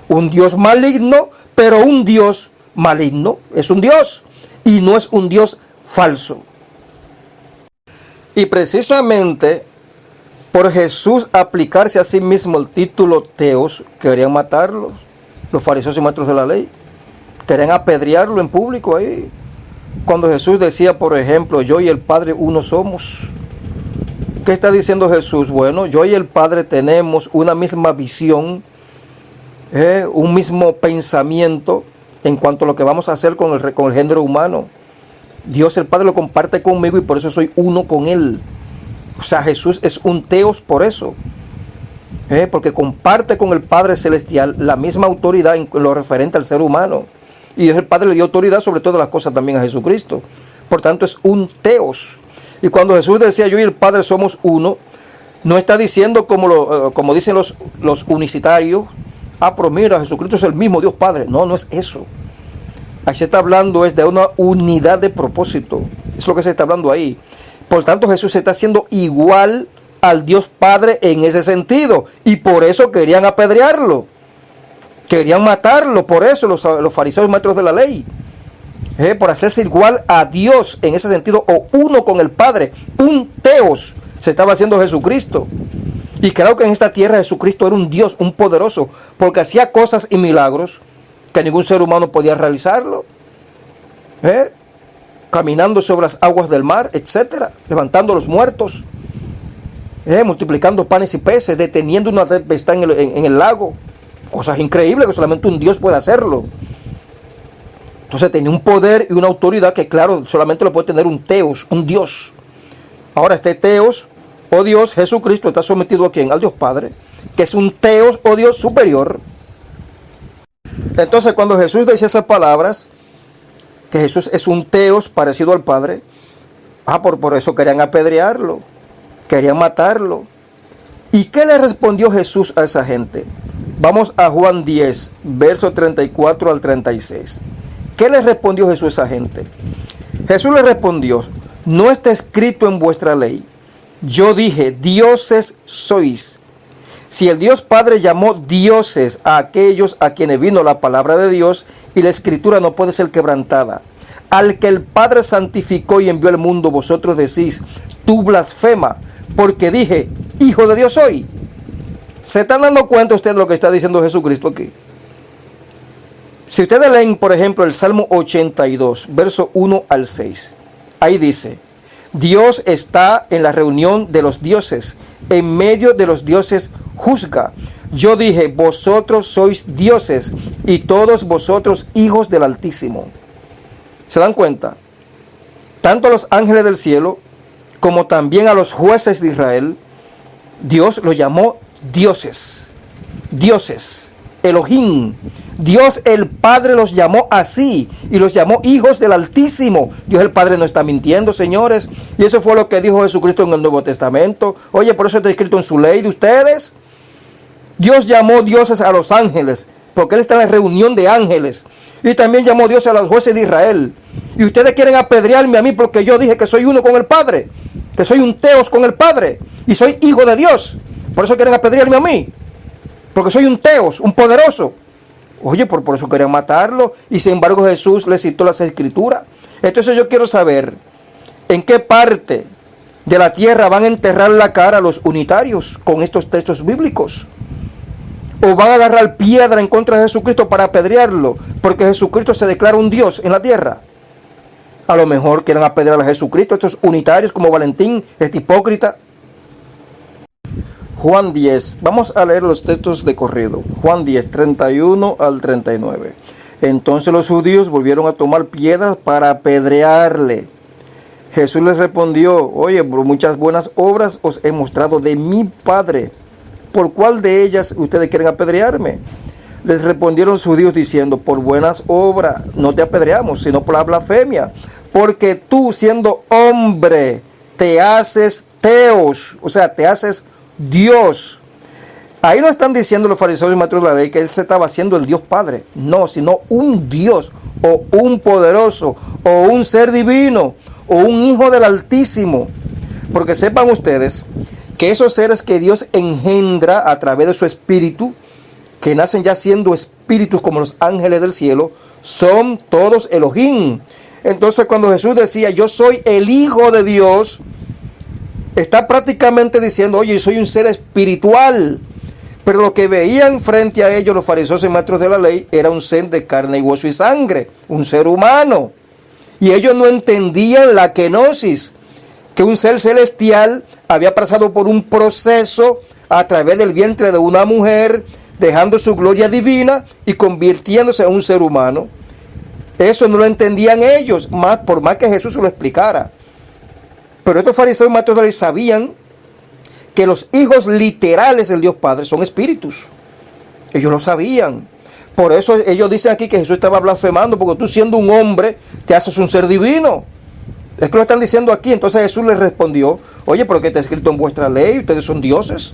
Un Dios maligno, pero un Dios maligno es un Dios y no es un Dios falso. Y precisamente por Jesús aplicarse a sí mismo el título Teos, querían matarlo los fariseos y maestros de la ley. Querían apedrearlo en público ahí. Cuando Jesús decía, por ejemplo, yo y el Padre uno somos. ¿Qué está diciendo Jesús? Bueno, yo y el Padre tenemos una misma visión, un mismo pensamiento en cuanto a lo que vamos a hacer con el género humano. Dios el Padre lo comparte conmigo y por eso soy uno con Él. O sea, Jesús es un Teos por eso. Porque comparte con el Padre Celestial la misma autoridad en lo referente al ser humano. Y Dios el Padre le dio autoridad sobre todas las cosas también a Jesucristo. Por tanto, es un Teos. Y cuando Jesús decía yo y el Padre somos uno, no está diciendo como dicen los unicitarios, pero mira, Jesucristo es el mismo Dios Padre. No, no es eso. Ahí se está hablando es de una unidad de propósito. Es lo que se está hablando ahí. Por tanto, Jesús se está haciendo igual al Dios Padre en ese sentido. Y por eso querían apedrearlo. Querían matarlo. Por eso los fariseos y maestros de la ley. Por hacerse igual a Dios en ese sentido. O uno con el Padre. Un Teos se estaba haciendo Jesucristo. Y creo que en esta tierra Jesucristo era un Dios, un poderoso. Porque hacía cosas y milagros que ningún ser humano podía realizarlo. Caminando sobre las aguas del mar, etcétera, levantando a los muertos, multiplicando panes y peces, deteniendo una tempestad en el lago. Cosas increíbles que solamente un Dios puede hacerlo. Entonces tenía un poder y una autoridad que, claro, solamente lo puede tener un Teos, un Dios. Ahora este Teos, o Dios, Jesucristo, está sometido a ¿quién? Al Dios Padre, que es un Teos, o Dios superior. Entonces cuando Jesús decía esas palabras, que Jesús es un Teos parecido al Padre, por eso querían apedrearlo, querían matarlo. ¿Y qué le respondió Jesús a esa gente? Vamos a Juan 10, versos 34 al 36. ¿Qué les respondió Jesús a esa gente? Jesús les respondió, no está escrito en vuestra ley. Yo dije, dioses sois. Si el Dios Padre llamó dioses a aquellos a quienes vino la palabra de Dios, y la escritura no puede ser quebrantada. Al que el Padre santificó y envió al mundo, vosotros decís, tú blasfema, porque dije, hijo de Dios soy. ¿Se están dando cuenta ustedes de lo que está diciendo Jesucristo aquí? Si ustedes leen, por ejemplo, el Salmo 82, verso 1 al 6, ahí dice, Dios está en la reunión de los dioses, en medio de los dioses juzga. Yo dije, vosotros sois dioses y todos vosotros hijos del Altísimo. ¿Se dan cuenta? Tanto a los ángeles del cielo como también a los jueces de Israel, Dios los llamó dioses, dioses, Elohim. Dios el Padre los llamó así y los llamó hijos del Altísimo. Dios el Padre no está mintiendo, señores. Y eso fue lo que dijo Jesucristo en el Nuevo Testamento. Oye, por eso está escrito en su ley de ustedes. Dios llamó dioses a los ángeles, porque Él está en la reunión de ángeles. Y también llamó Dios a los jueces de Israel. Y ustedes quieren apedrearme a mí porque yo dije que soy uno con el Padre, que soy un teos con el Padre y soy hijo de Dios. Por eso quieren apedrearme a mí, porque soy un teos, un poderoso. Oye, por eso querían matarlo. Y sin embargo Jesús les citó las escrituras. Entonces yo quiero saber en qué parte de la tierra van a enterrar la cara los unitarios con estos textos bíblicos. O van a agarrar piedra en contra de Jesucristo para apedrearlo, porque Jesucristo se declara un Dios en la tierra. A lo mejor quieren apedrear a Jesucristo estos unitarios como Valentín, este hipócrita. Juan 10, vamos a leer los textos de corrido. Juan 10, 31 al 39. Entonces los judíos volvieron a tomar piedras para apedrearle. Jesús les respondió, oye, por muchas buenas obras os he mostrado de mi Padre. ¿Por cuál de ellas ustedes quieren apedrearme? Les respondieron los judíos diciendo, por buenas obras no te apedreamos, sino por la blasfemia. Porque tú, siendo hombre, te haces teos, o sea, te haces Dios. Ahí no están diciendo los fariseos y maestros de la ley que Él se estaba haciendo el Dios Padre. No, sino un Dios, o un poderoso, o un ser divino, o un hijo del Altísimo. Porque sepan ustedes que esos seres que Dios engendra a través de su espíritu, que nacen ya siendo espíritus como los ángeles del cielo, son todos Elohim. Entonces cuando Jesús decía, yo soy el Hijo de Dios, está prácticamente diciendo, oye, yo soy un ser espiritual. Pero lo que veían frente a ellos los fariseos y maestros de la ley era un ser de carne y hueso y sangre, un ser humano. Y ellos no entendían la kenosis, que un ser celestial había pasado por un proceso a través del vientre de una mujer, dejando su gloria divina y convirtiéndose en un ser humano. Eso no lo entendían ellos, por más que Jesús se lo explicara. Pero estos fariseos y maestros de la ley sabían que los hijos literales del Dios Padre son espíritus. Ellos lo sabían. Por eso ellos dicen aquí que Jesús estaba blasfemando, porque tú siendo un hombre te haces un ser divino. Es que lo están diciendo aquí. Entonces Jesús les respondió, oye, pero que está escrito en vuestra ley, ustedes son dioses.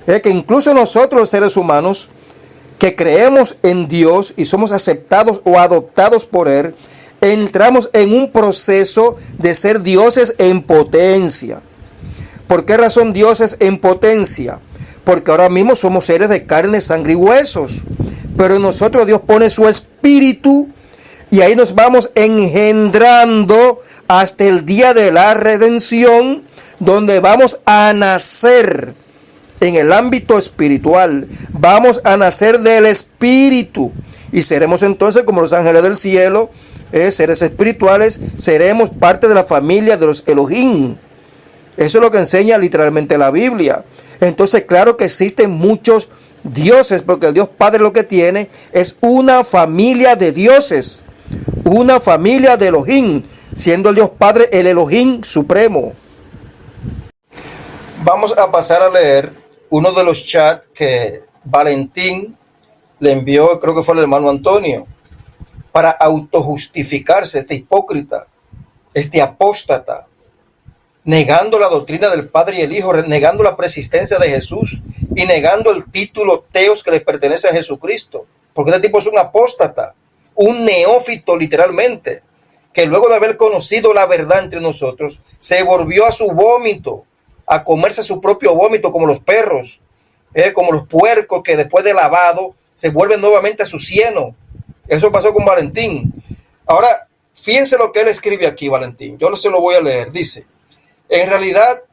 Es que incluso nosotros los seres humanos que creemos en Dios y somos aceptados o adoptados por Él, entramos en un proceso de ser dioses en potencia. ¿Por qué razón dioses en potencia? Porque ahora mismo somos seres de carne, sangre y huesos. Pero en nosotros Dios pone su espíritu y ahí nos vamos engendrando hasta el día de la redención, donde vamos a nacer en el ámbito espiritual. Vamos a nacer del espíritu y seremos entonces como los ángeles del cielo, seres espirituales, seremos parte de la familia de los Elohim. Eso es lo que enseña literalmente la Biblia. Entonces, claro que existen muchos dioses, porque el Dios Padre lo que tiene es una familia de dioses, una familia de Elohim, siendo el Dios Padre el Elohim supremo. Vamos a pasar a leer uno de los chats que Valentín le envió, creo que fue el hermano Antonio, para autojustificarse, este hipócrita, este apóstata. negando la doctrina del Padre y el Hijo, negando la preexistencia de Jesús y negando el título teos que le pertenece a Jesucristo. Porque este tipo es un apóstata, un neófito literalmente, que luego de haber conocido la verdad entre nosotros, se volvió a su vómito, a comerse su propio vómito como los perros, como los puercos que después de lavado se vuelven nuevamente a su cieno. Eso pasó con Valentín. Ahora, fíjense lo que él escribe aquí, Valentín. Yo se lo voy a leer. Dice: en realidad,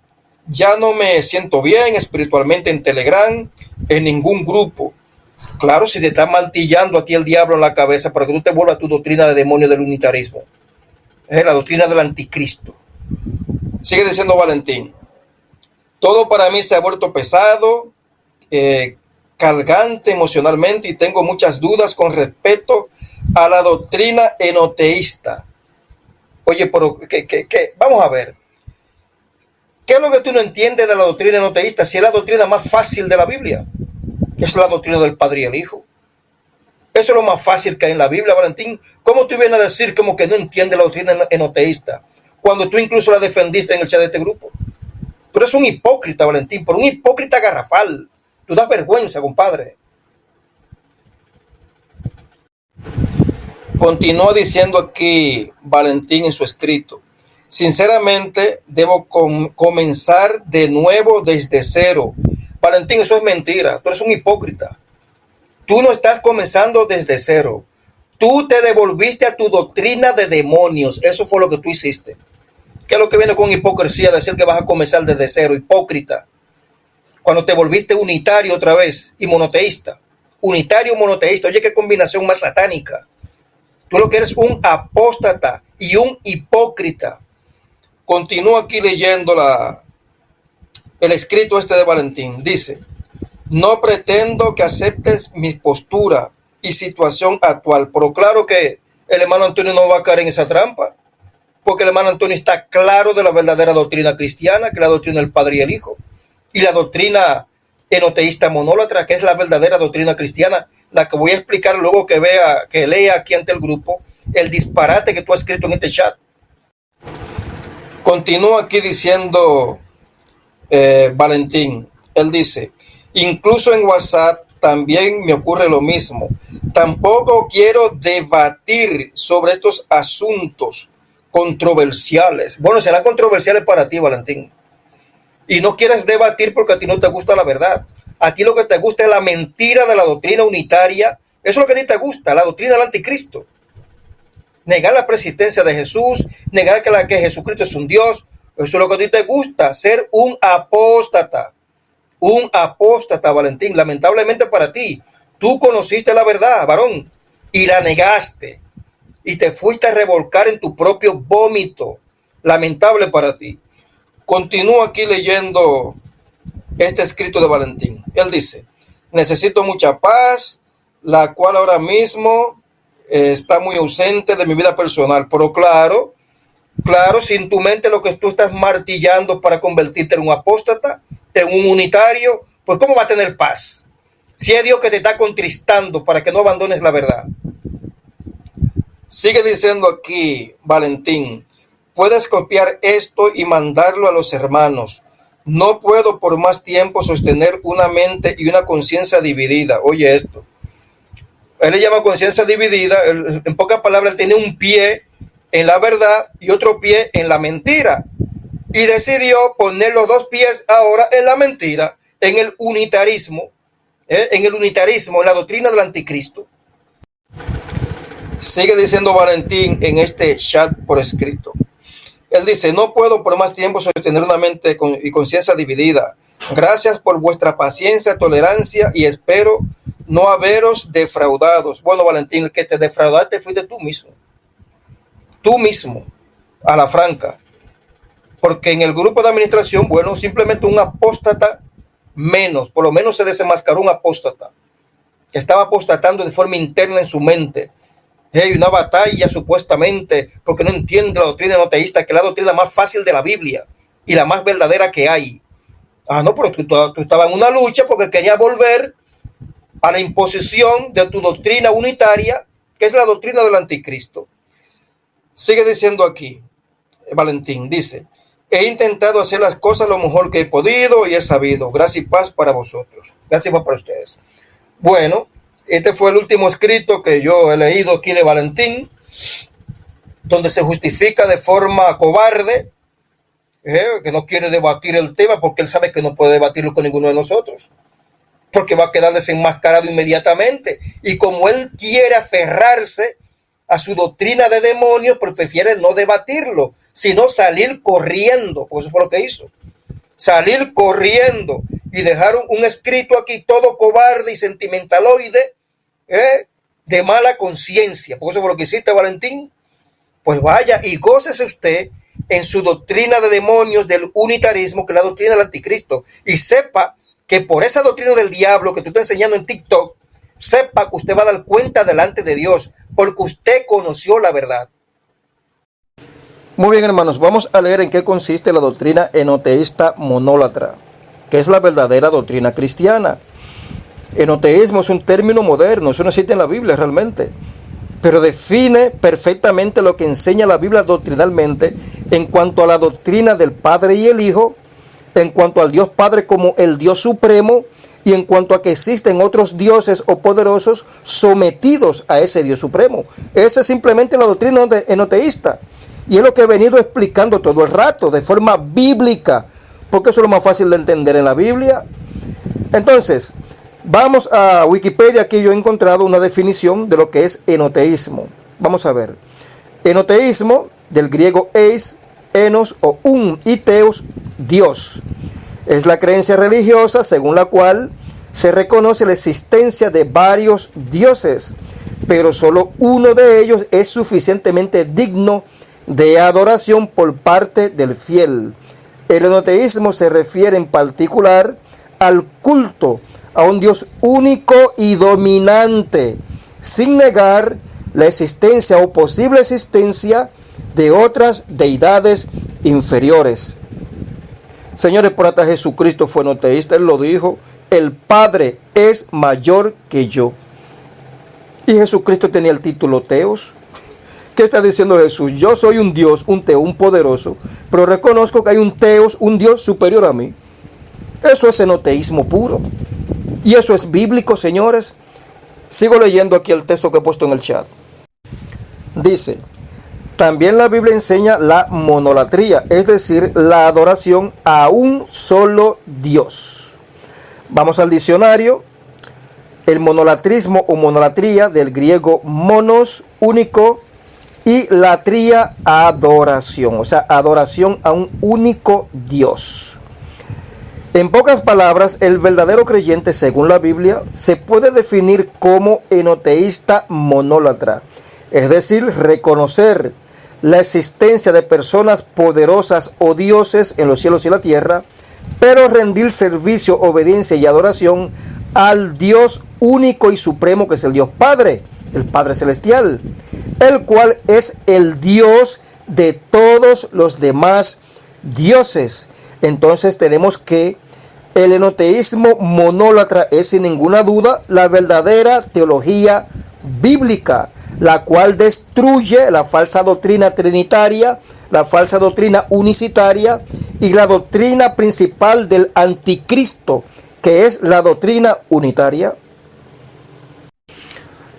ya no me siento bien espiritualmente en Telegram, en ningún grupo. Claro, si te está martillando a ti el diablo en la cabeza para que tú te vuelvas a tu doctrina de demonio del unitarismo. Es la doctrina del anticristo. Sigue diciendo Valentín: todo para mí se ha vuelto pesado, cargante emocionalmente, y tengo muchas dudas con respecto a la doctrina enoteísta. Oye, pero vamos a ver. ¿Qué es lo que tú no entiendes de la doctrina enoteísta? Si es la doctrina más fácil de la Biblia. Es la doctrina del Padre y el Hijo. Eso es lo más fácil que hay en la Biblia, Valentín. ¿Cómo tú vienes a decir como que no entiendes la doctrina enoteísta cuando tú incluso la defendiste en el chat de este grupo? Tú eres un hipócrita, Valentín, pero un hipócrita garrafal. Tú das vergüenza, compadre. Continúa diciendo aquí Valentín en su escrito: sinceramente, debo comenzar de nuevo desde cero. Valentín, eso es mentira. Tú eres un hipócrita. Tú no estás comenzando desde cero. Tú te devolviste a tu doctrina de demonios. Eso fue lo que tú hiciste. ¿Qué es lo que viene con hipocresía? Decir que vas a comenzar desde cero. Hipócrita. Cuando te volviste unitario otra vez y monoteísta. Unitario, monoteísta. Oye, qué combinación más satánica. Tú lo que eres un apóstata y un hipócrita. Continúa aquí leyendo el escrito este de Valentín. Dice: no pretendo que aceptes mi postura y situación actual, pero claro que el hermano Antonio no va a caer en esa trampa, porque el hermano Antonio está claro de la verdadera doctrina cristiana, que es la doctrina del Padre y el Hijo, y la doctrina enoteísta monólatra, que es la verdadera doctrina cristiana, la que voy a explicar luego que lea aquí ante el grupo el disparate que tú has escrito en este chat. Continúa aquí diciendo Valentín. Él dice: incluso en WhatsApp también me ocurre lo mismo. Tampoco quiero debatir sobre estos asuntos controversiales. Bueno, serán controversiales para ti, Valentín. Y no quieres debatir porque a ti no te gusta la verdad. A ti lo que te gusta es la mentira de la doctrina unitaria. Eso es lo que a ti te gusta, la doctrina del anticristo. Negar la preexistencia de Jesús, negar que Jesucristo es un Dios. Eso es lo que a ti te gusta, ser un apóstata. Un apóstata, Valentín. Lamentablemente para ti, tú conociste la verdad, varón, y la negaste. Y te fuiste a revolcar en tu propio vómito. Lamentable para ti. Continúo aquí leyendo este escrito de Valentín. Él dice: necesito mucha paz, la cual ahora mismo está muy ausente de mi vida personal. Pero claro, si en tu mente lo que tú estás martillando para convertirte en un apóstata, en un unitario, pues ¿cómo va a tener paz? Si es Dios que te está contristando para que no abandones la verdad. Sigue diciendo aquí Valentín: puedes copiar esto y mandarlo a los hermanos. No puedo por más tiempo sostener una mente y una conciencia dividida. Oye esto. Él le llama conciencia dividida. En pocas palabras, él tiene un pie en la verdad y otro pie en la mentira. Y decidió poner los dos pies ahora en la mentira, en el unitarismo, en la doctrina del anticristo. Sigue diciendo Valentín en este chat por escrito. Él dice: no puedo por más tiempo sostener una mente y conciencia dividida. Gracias por vuestra paciencia, tolerancia, y espero no haberos defraudados. Bueno, Valentín, el que te defraudaste fuiste tú mismo. Tú mismo, a la franca. Porque en el grupo de administración, bueno, simplemente un apóstata menos, por lo menos se desenmascaró un apóstata, que estaba apostatando de forma interna en su mente. Hay una batalla supuestamente porque no entiende la doctrina enoteísta, que es la doctrina más fácil de la Biblia y la más verdadera que hay. No, pero tú estabas en una lucha porque querías volver a la imposición de tu doctrina unitaria, que es la doctrina del anticristo. Sigue diciendo aquí Valentín, dice: He intentado hacer las cosas lo mejor que he podido y he sabido. Gracias y paz para vosotros. Gracias y paz para ustedes. Bueno, este fue el último escrito que yo he leído aquí de Valentín, donde se justifica de forma cobarde, que no quiere debatir el tema porque él sabe que no puede debatirlo con ninguno de nosotros, porque va a quedar desenmascarado inmediatamente. Y como él quiere aferrarse a su doctrina de demonios, pues prefiere no debatirlo, sino salir corriendo, porque eso fue lo que hizo. Salir corriendo y dejar un escrito aquí todo cobarde y sentimentaloide, de mala conciencia, porque eso fue lo que hiciste, Valentín. Pues vaya y gócese usted en su doctrina de demonios del unitarismo, que es la doctrina del anticristo, y sepa que por esa doctrina del diablo que tú estás enseñando en TikTok, sepa que usted va a dar cuenta delante de Dios, porque usted conoció la verdad. Muy bien, hermanos, vamos a leer en qué consiste la doctrina enoteísta monólatra, que es la verdadera doctrina cristiana. Enoteísmo es un término moderno, eso no existe en la Biblia realmente, pero define perfectamente lo que enseña la Biblia doctrinalmente en cuanto a la doctrina del Padre y el Hijo, en cuanto al Dios Padre como el Dios supremo, y en cuanto a que existen otros dioses o poderosos sometidos a ese Dios supremo. Esa es simplemente la doctrina enoteísta, y es lo que he venido explicando todo el rato de forma bíblica, porque eso es lo más fácil de entender en la Biblia. Entonces, vamos a Wikipedia. Aquí yo he encontrado una definición de lo que es enoteísmo. Vamos a ver. Enoteísmo, del griego eis, enos o y teos, Dios. Es la creencia religiosa según la cual se reconoce la existencia de varios dioses, pero solo uno de ellos es suficientemente digno de adoración por parte del fiel. El enoteísmo se refiere en particular al culto a un Dios único y dominante, sin negar la existencia o posible existencia de otras deidades inferiores. Señores, por hasta Jesucristo fue enoteísta. Él lo dijo: el Padre es mayor que yo. Y Jesucristo tenía el título Teos. ¿Qué está diciendo Jesús? Yo soy un Dios, un Teo, un poderoso, pero reconozco que hay un Teos, un Dios superior a mí. Eso es enoteísmo puro. Y eso es bíblico, señores. Sigo leyendo aquí el texto que he puesto en el chat. Dice: también la Biblia enseña la monolatría, es decir, la adoración a un solo Dios. Vamos al diccionario. El monolatrismo o monolatría, del griego monos, único, y latría, adoración, o sea, adoración a un único Dios. En pocas palabras, el verdadero creyente, según la Biblia, se puede definir como enoteísta monólatra, es decir, reconocer la existencia de personas poderosas o dioses en los cielos y la tierra, pero rendir servicio, obediencia y adoración al Dios único y supremo, que es el Dios Padre, el Padre Celestial, el cual es el Dios de todos los demás dioses. Entonces tenemos que el enoteísmo monólatra es sin ninguna duda la verdadera teología bíblica, la cual destruye la falsa doctrina trinitaria, la falsa doctrina unicitaria y la doctrina principal del anticristo, que es la doctrina unitaria.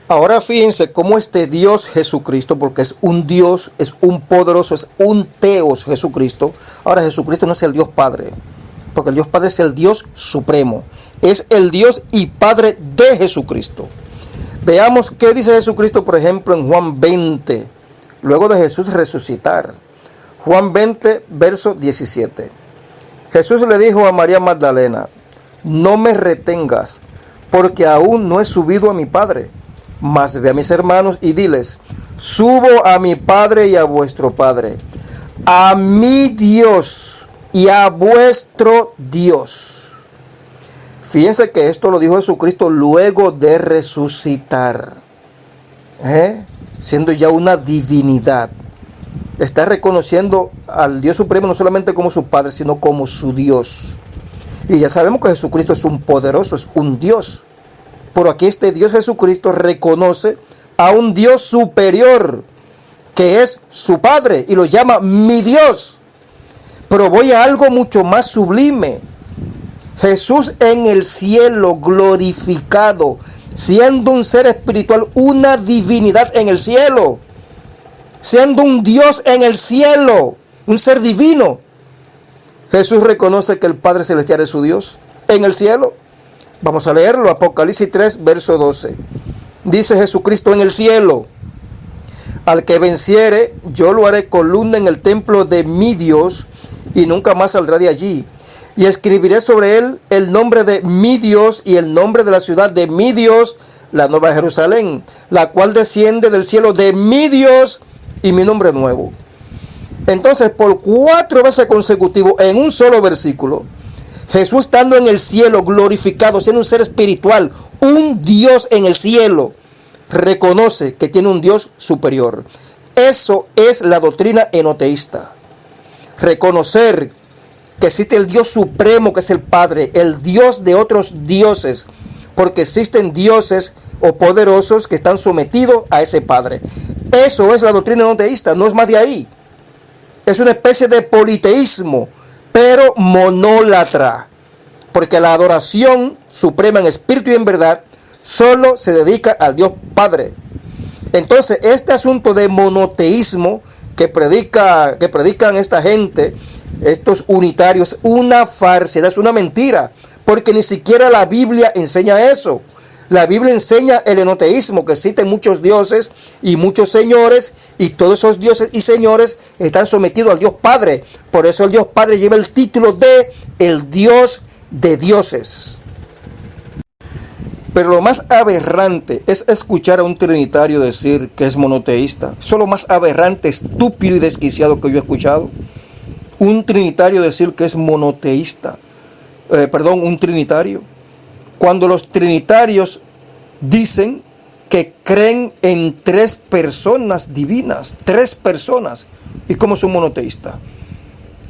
Ahora fíjense cómo este Dios Jesucristo, porque es un Dios, es un poderoso, es un Teos Jesucristo. Ahora Jesucristo no es el Dios Padre, porque el Dios Padre es el Dios supremo, es el Dios y Padre de Jesucristo. Veamos qué dice Jesucristo, por ejemplo, en Juan 20, luego de Jesús resucitar. Juan 20, verso 17. Jesús le dijo a María Magdalena: no me retengas, porque aún no he subido a mi Padre, mas ve a mis hermanos y diles: subo a mi Padre y a vuestro Padre, a mi Dios y a vuestro Dios. Fíjense que esto lo dijo Jesucristo luego de resucitar, siendo ya una divinidad. Está reconociendo al Dios Supremo no solamente como su Padre, sino como su Dios. Y ya sabemos que Jesucristo es un poderoso, es un Dios. Pero aquí este Dios Jesucristo reconoce a un Dios superior, que es su Padre, y lo llama mi Dios. Pero voy a algo mucho más sublime. Jesús en el cielo glorificado, siendo un ser espiritual, una divinidad en el cielo, siendo un Dios en el cielo, un ser divino. Jesús reconoce que el Padre Celestial es su Dios en el cielo. Vamos a leerlo, Apocalipsis 3, verso 12. Dice Jesucristo en el cielo: al que venciere, yo lo haré columna en el templo de mi Dios, y nunca más saldrá de allí. Y escribiré sobre él el nombre de mi Dios y el nombre de la ciudad de mi Dios, la nueva Jerusalén, la cual desciende del cielo de mi Dios, y mi nombre nuevo. Entonces, por 4 veces consecutivos, en un solo versículo, Jesús, estando en el cielo glorificado, siendo un ser espiritual, un Dios en el cielo, reconoce que tiene un Dios superior. Eso es la doctrina enoteísta. Reconocer que existe el Dios supremo, que es el Padre, el Dios de otros dioses, porque existen dioses o poderosos que están sometidos a ese Padre. Eso es la doctrina enoteísta, no es más de ahí. Es una especie de politeísmo, pero monólatra, porque la adoración suprema en espíritu y en verdad solo se dedica al Dios Padre. Entonces, este asunto de monoteísmo que predican esta gente, estos unitarios, una falsedad, es una mentira, porque ni siquiera la Biblia enseña eso. La Biblia enseña el enoteísmo, que existen muchos dioses y muchos señores, y todos esos dioses y señores están sometidos al Dios Padre. Por eso el Dios Padre lleva el título de el Dios de dioses. Pero lo más aberrante es escuchar a un trinitario decir que es monoteísta. Eso es lo más aberrante, estúpido y desquiciado que yo he escuchado. Un trinitario decir que es monoteísta. Un trinitario. Cuando los trinitarios dicen que creen en 3 personas divinas, 3 personas, ¿y cómo son monoteístas?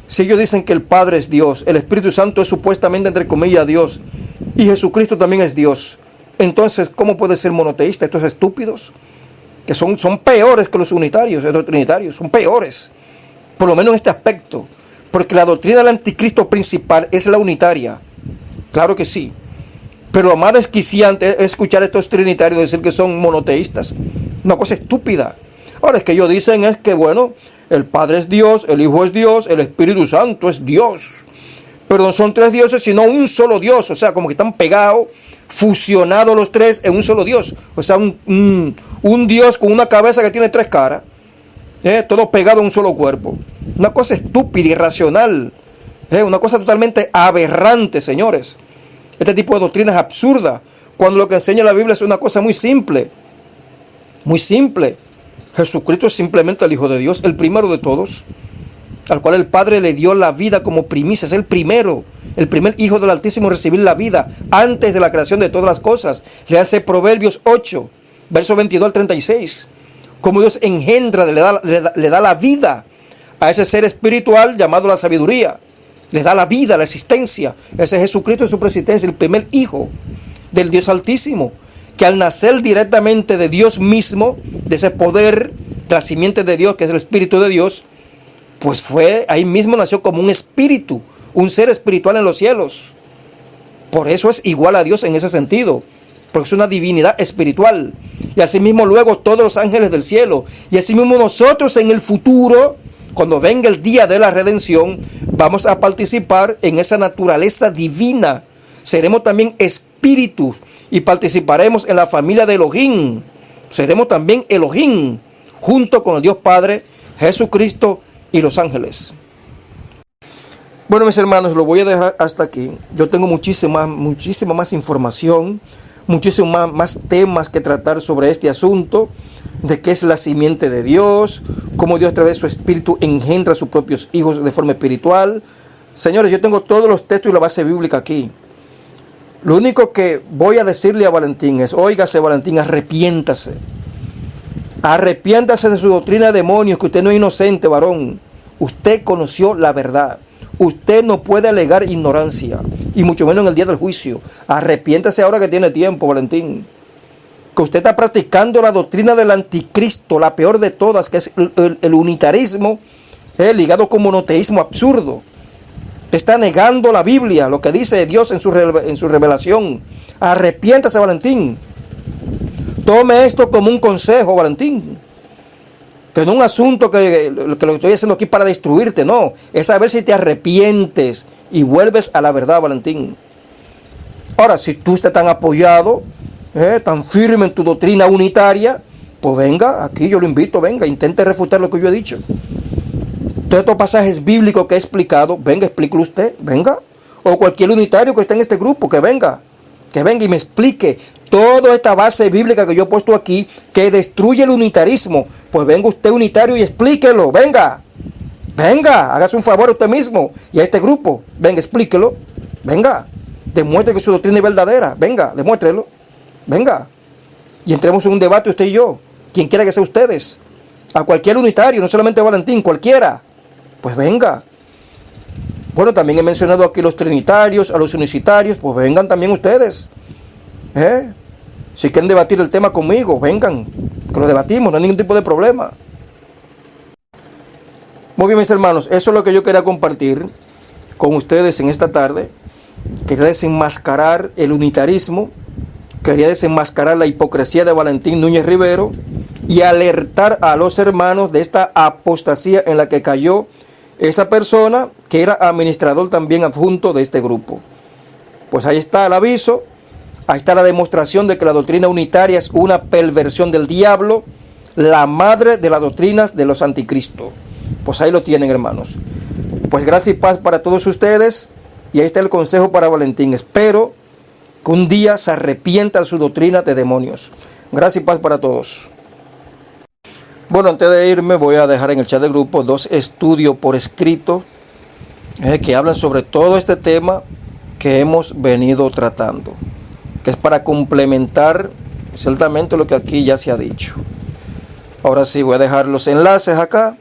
Si ellos dicen que el Padre es Dios, el Espíritu Santo es supuestamente, entre comillas, Dios, y Jesucristo también es Dios, entonces, ¿cómo puede ser monoteísta? Estos estúpidos, que son peores que los unitarios, los trinitarios, son peores, por lo menos en este aspecto, porque la doctrina del anticristo principal es la unitaria, claro que sí. Pero lo más desquiciante es escuchar a estos trinitarios decir que son monoteístas. Una cosa estúpida. Ahora, es que ellos dicen es que, bueno, el Padre es Dios, el Hijo es Dios, el Espíritu Santo es Dios. Pero no son 3 dioses, sino un solo Dios. O sea, como que están pegados, fusionados los 3 en un solo Dios. O sea, un Dios con una cabeza que tiene 3 caras. Todo pegado en un solo cuerpo. Una cosa estúpida, irracional. Una cosa totalmente aberrante, señores. Este tipo de doctrina es absurda, cuando lo que enseña la Biblia es una cosa muy simple. Muy simple. Jesucristo es simplemente el Hijo de Dios, el primero de todos, al cual el Padre le dio la vida como primicia. Es el primer Hijo del Altísimo en recibir la vida antes de la creación de todas las cosas. Le hace Proverbios 8, verso 22 al 36. Como Dios engendra, le da la vida a ese ser espiritual llamado la sabiduría. Le da la vida, la existencia. Ese es Jesucristo en su presencia, el primer Hijo del Dios Altísimo, que al nacer directamente de Dios mismo, de ese poder, de la simiente de Dios, que es el Espíritu de Dios, pues ahí mismo nació como un espíritu, un ser espiritual en los cielos. Por eso es igual a Dios en ese sentido, porque es una divinidad espiritual. Y asimismo luego todos los ángeles del cielo, y asimismo nosotros en el futuro, cuando venga el día de la redención, vamos a participar en esa naturaleza divina. Seremos también espíritus y participaremos en la familia de Elohim. Seremos también Elohim, junto con el Dios Padre, Jesucristo y los ángeles. Bueno, mis hermanos, lo voy a dejar hasta aquí. Yo tengo muchísima más información, muchísimos más temas que tratar sobre este asunto, de qué es la simiente de Dios, cómo Dios a través de su espíritu engendra a sus propios hijos de forma espiritual. Señores, yo tengo todos los textos y la base bíblica aquí. Lo único que voy a decirle a Valentín es: óigase, Valentín, arrepiéntase. Arrepiéntase de su doctrina de demonios, que usted no es inocente, varón. Usted conoció la verdad. Usted no puede alegar ignorancia, y mucho menos en el día del juicio. Arrepiéntase ahora que tiene tiempo, Valentín. Que usted está practicando la doctrina del anticristo, la peor de todas, que es el unitarismo, ligado con monoteísmo absurdo. Está negando la Biblia, lo que dice Dios en su revelación. Arrepiéntase, Valentín. Tome esto como un consejo, Valentín. Que no es un asunto que lo estoy haciendo aquí para destruirte, no. Es saber si te arrepientes y vuelves a la verdad, Valentín. Ahora, si tú estás tan apoyado, tan firme en tu doctrina unitaria, pues venga, aquí yo lo invito, venga, intente refutar lo que yo he dicho. Todos estos pasajes bíblicos que he explicado, venga, explíquelo usted, venga. O cualquier unitario que esté en este grupo, que venga y me explique toda esta base bíblica que yo he puesto aquí, que destruye el unitarismo. Pues venga usted unitario y explíquelo, venga, hágase un favor a usted mismo y a este grupo, venga, explíquelo, venga, demuestre que su doctrina es verdadera, venga, demuéstrelo, venga, y entremos en un debate usted y yo, quien quiera que sea ustedes, a cualquier unitario, no solamente a Valentín, cualquiera, pues venga. Bueno, también he mencionado aquí los trinitarios, a los unicitarios, pues vengan también ustedes. Si quieren debatir el tema conmigo, vengan, que lo debatimos, no hay ningún tipo de problema. Muy bien, mis hermanos, eso es lo que yo quería compartir con ustedes en esta tarde. Quería desenmascarar el unitarismo, quería desenmascarar la hipocresía de Valentín Núñez Rivero y alertar a los hermanos de esta apostasía en la que cayó esa persona que era administrador también adjunto de este grupo. Pues ahí está el aviso, ahí está la demostración de que la doctrina unitaria es una perversión del diablo, la madre de la doctrina de los anticristos. Pues ahí lo tienen, hermanos. Pues gracias y paz para todos ustedes, y ahí está el consejo para Valentín. Espero que un día se arrepienta de su doctrina de demonios. Gracias y paz para todos. Bueno, antes de irme voy a dejar en el chat del grupo 2 estudios por escrito que hablan sobre todo este tema que hemos venido tratando, que es para complementar ciertamente lo que aquí ya se ha dicho. Ahora sí, voy a dejar los enlaces acá.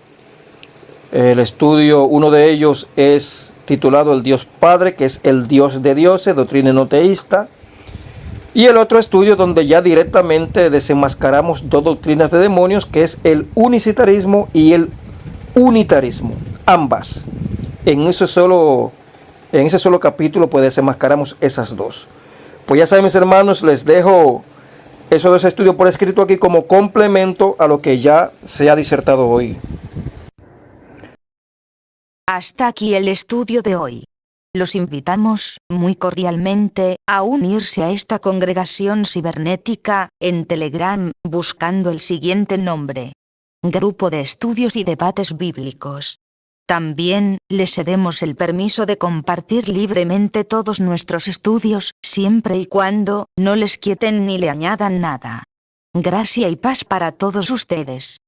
El estudio, uno de ellos es titulado El Dios Padre, que es el Dios de dioses, doctrina no teísta. Y el otro estudio donde ya directamente desenmascaramos dos doctrinas de demonios, que es el unicitarismo y el unitarismo, ambas. En ese solo capítulo pues desenmascaramos esas dos. Pues ya saben, mis hermanos, les dejo esos dos estudios por escrito aquí como complemento a lo que ya se ha disertado hoy. Hasta aquí el estudio de hoy. Los invitamos, muy cordialmente, a unirse a esta congregación cibernética, en Telegram, buscando el siguiente nombre: Grupo de Estudios y Debates Bíblicos. También, les cedemos el permiso de compartir libremente todos nuestros estudios, siempre y cuando no les quiten ni le añadan nada. Gracia y paz para todos ustedes.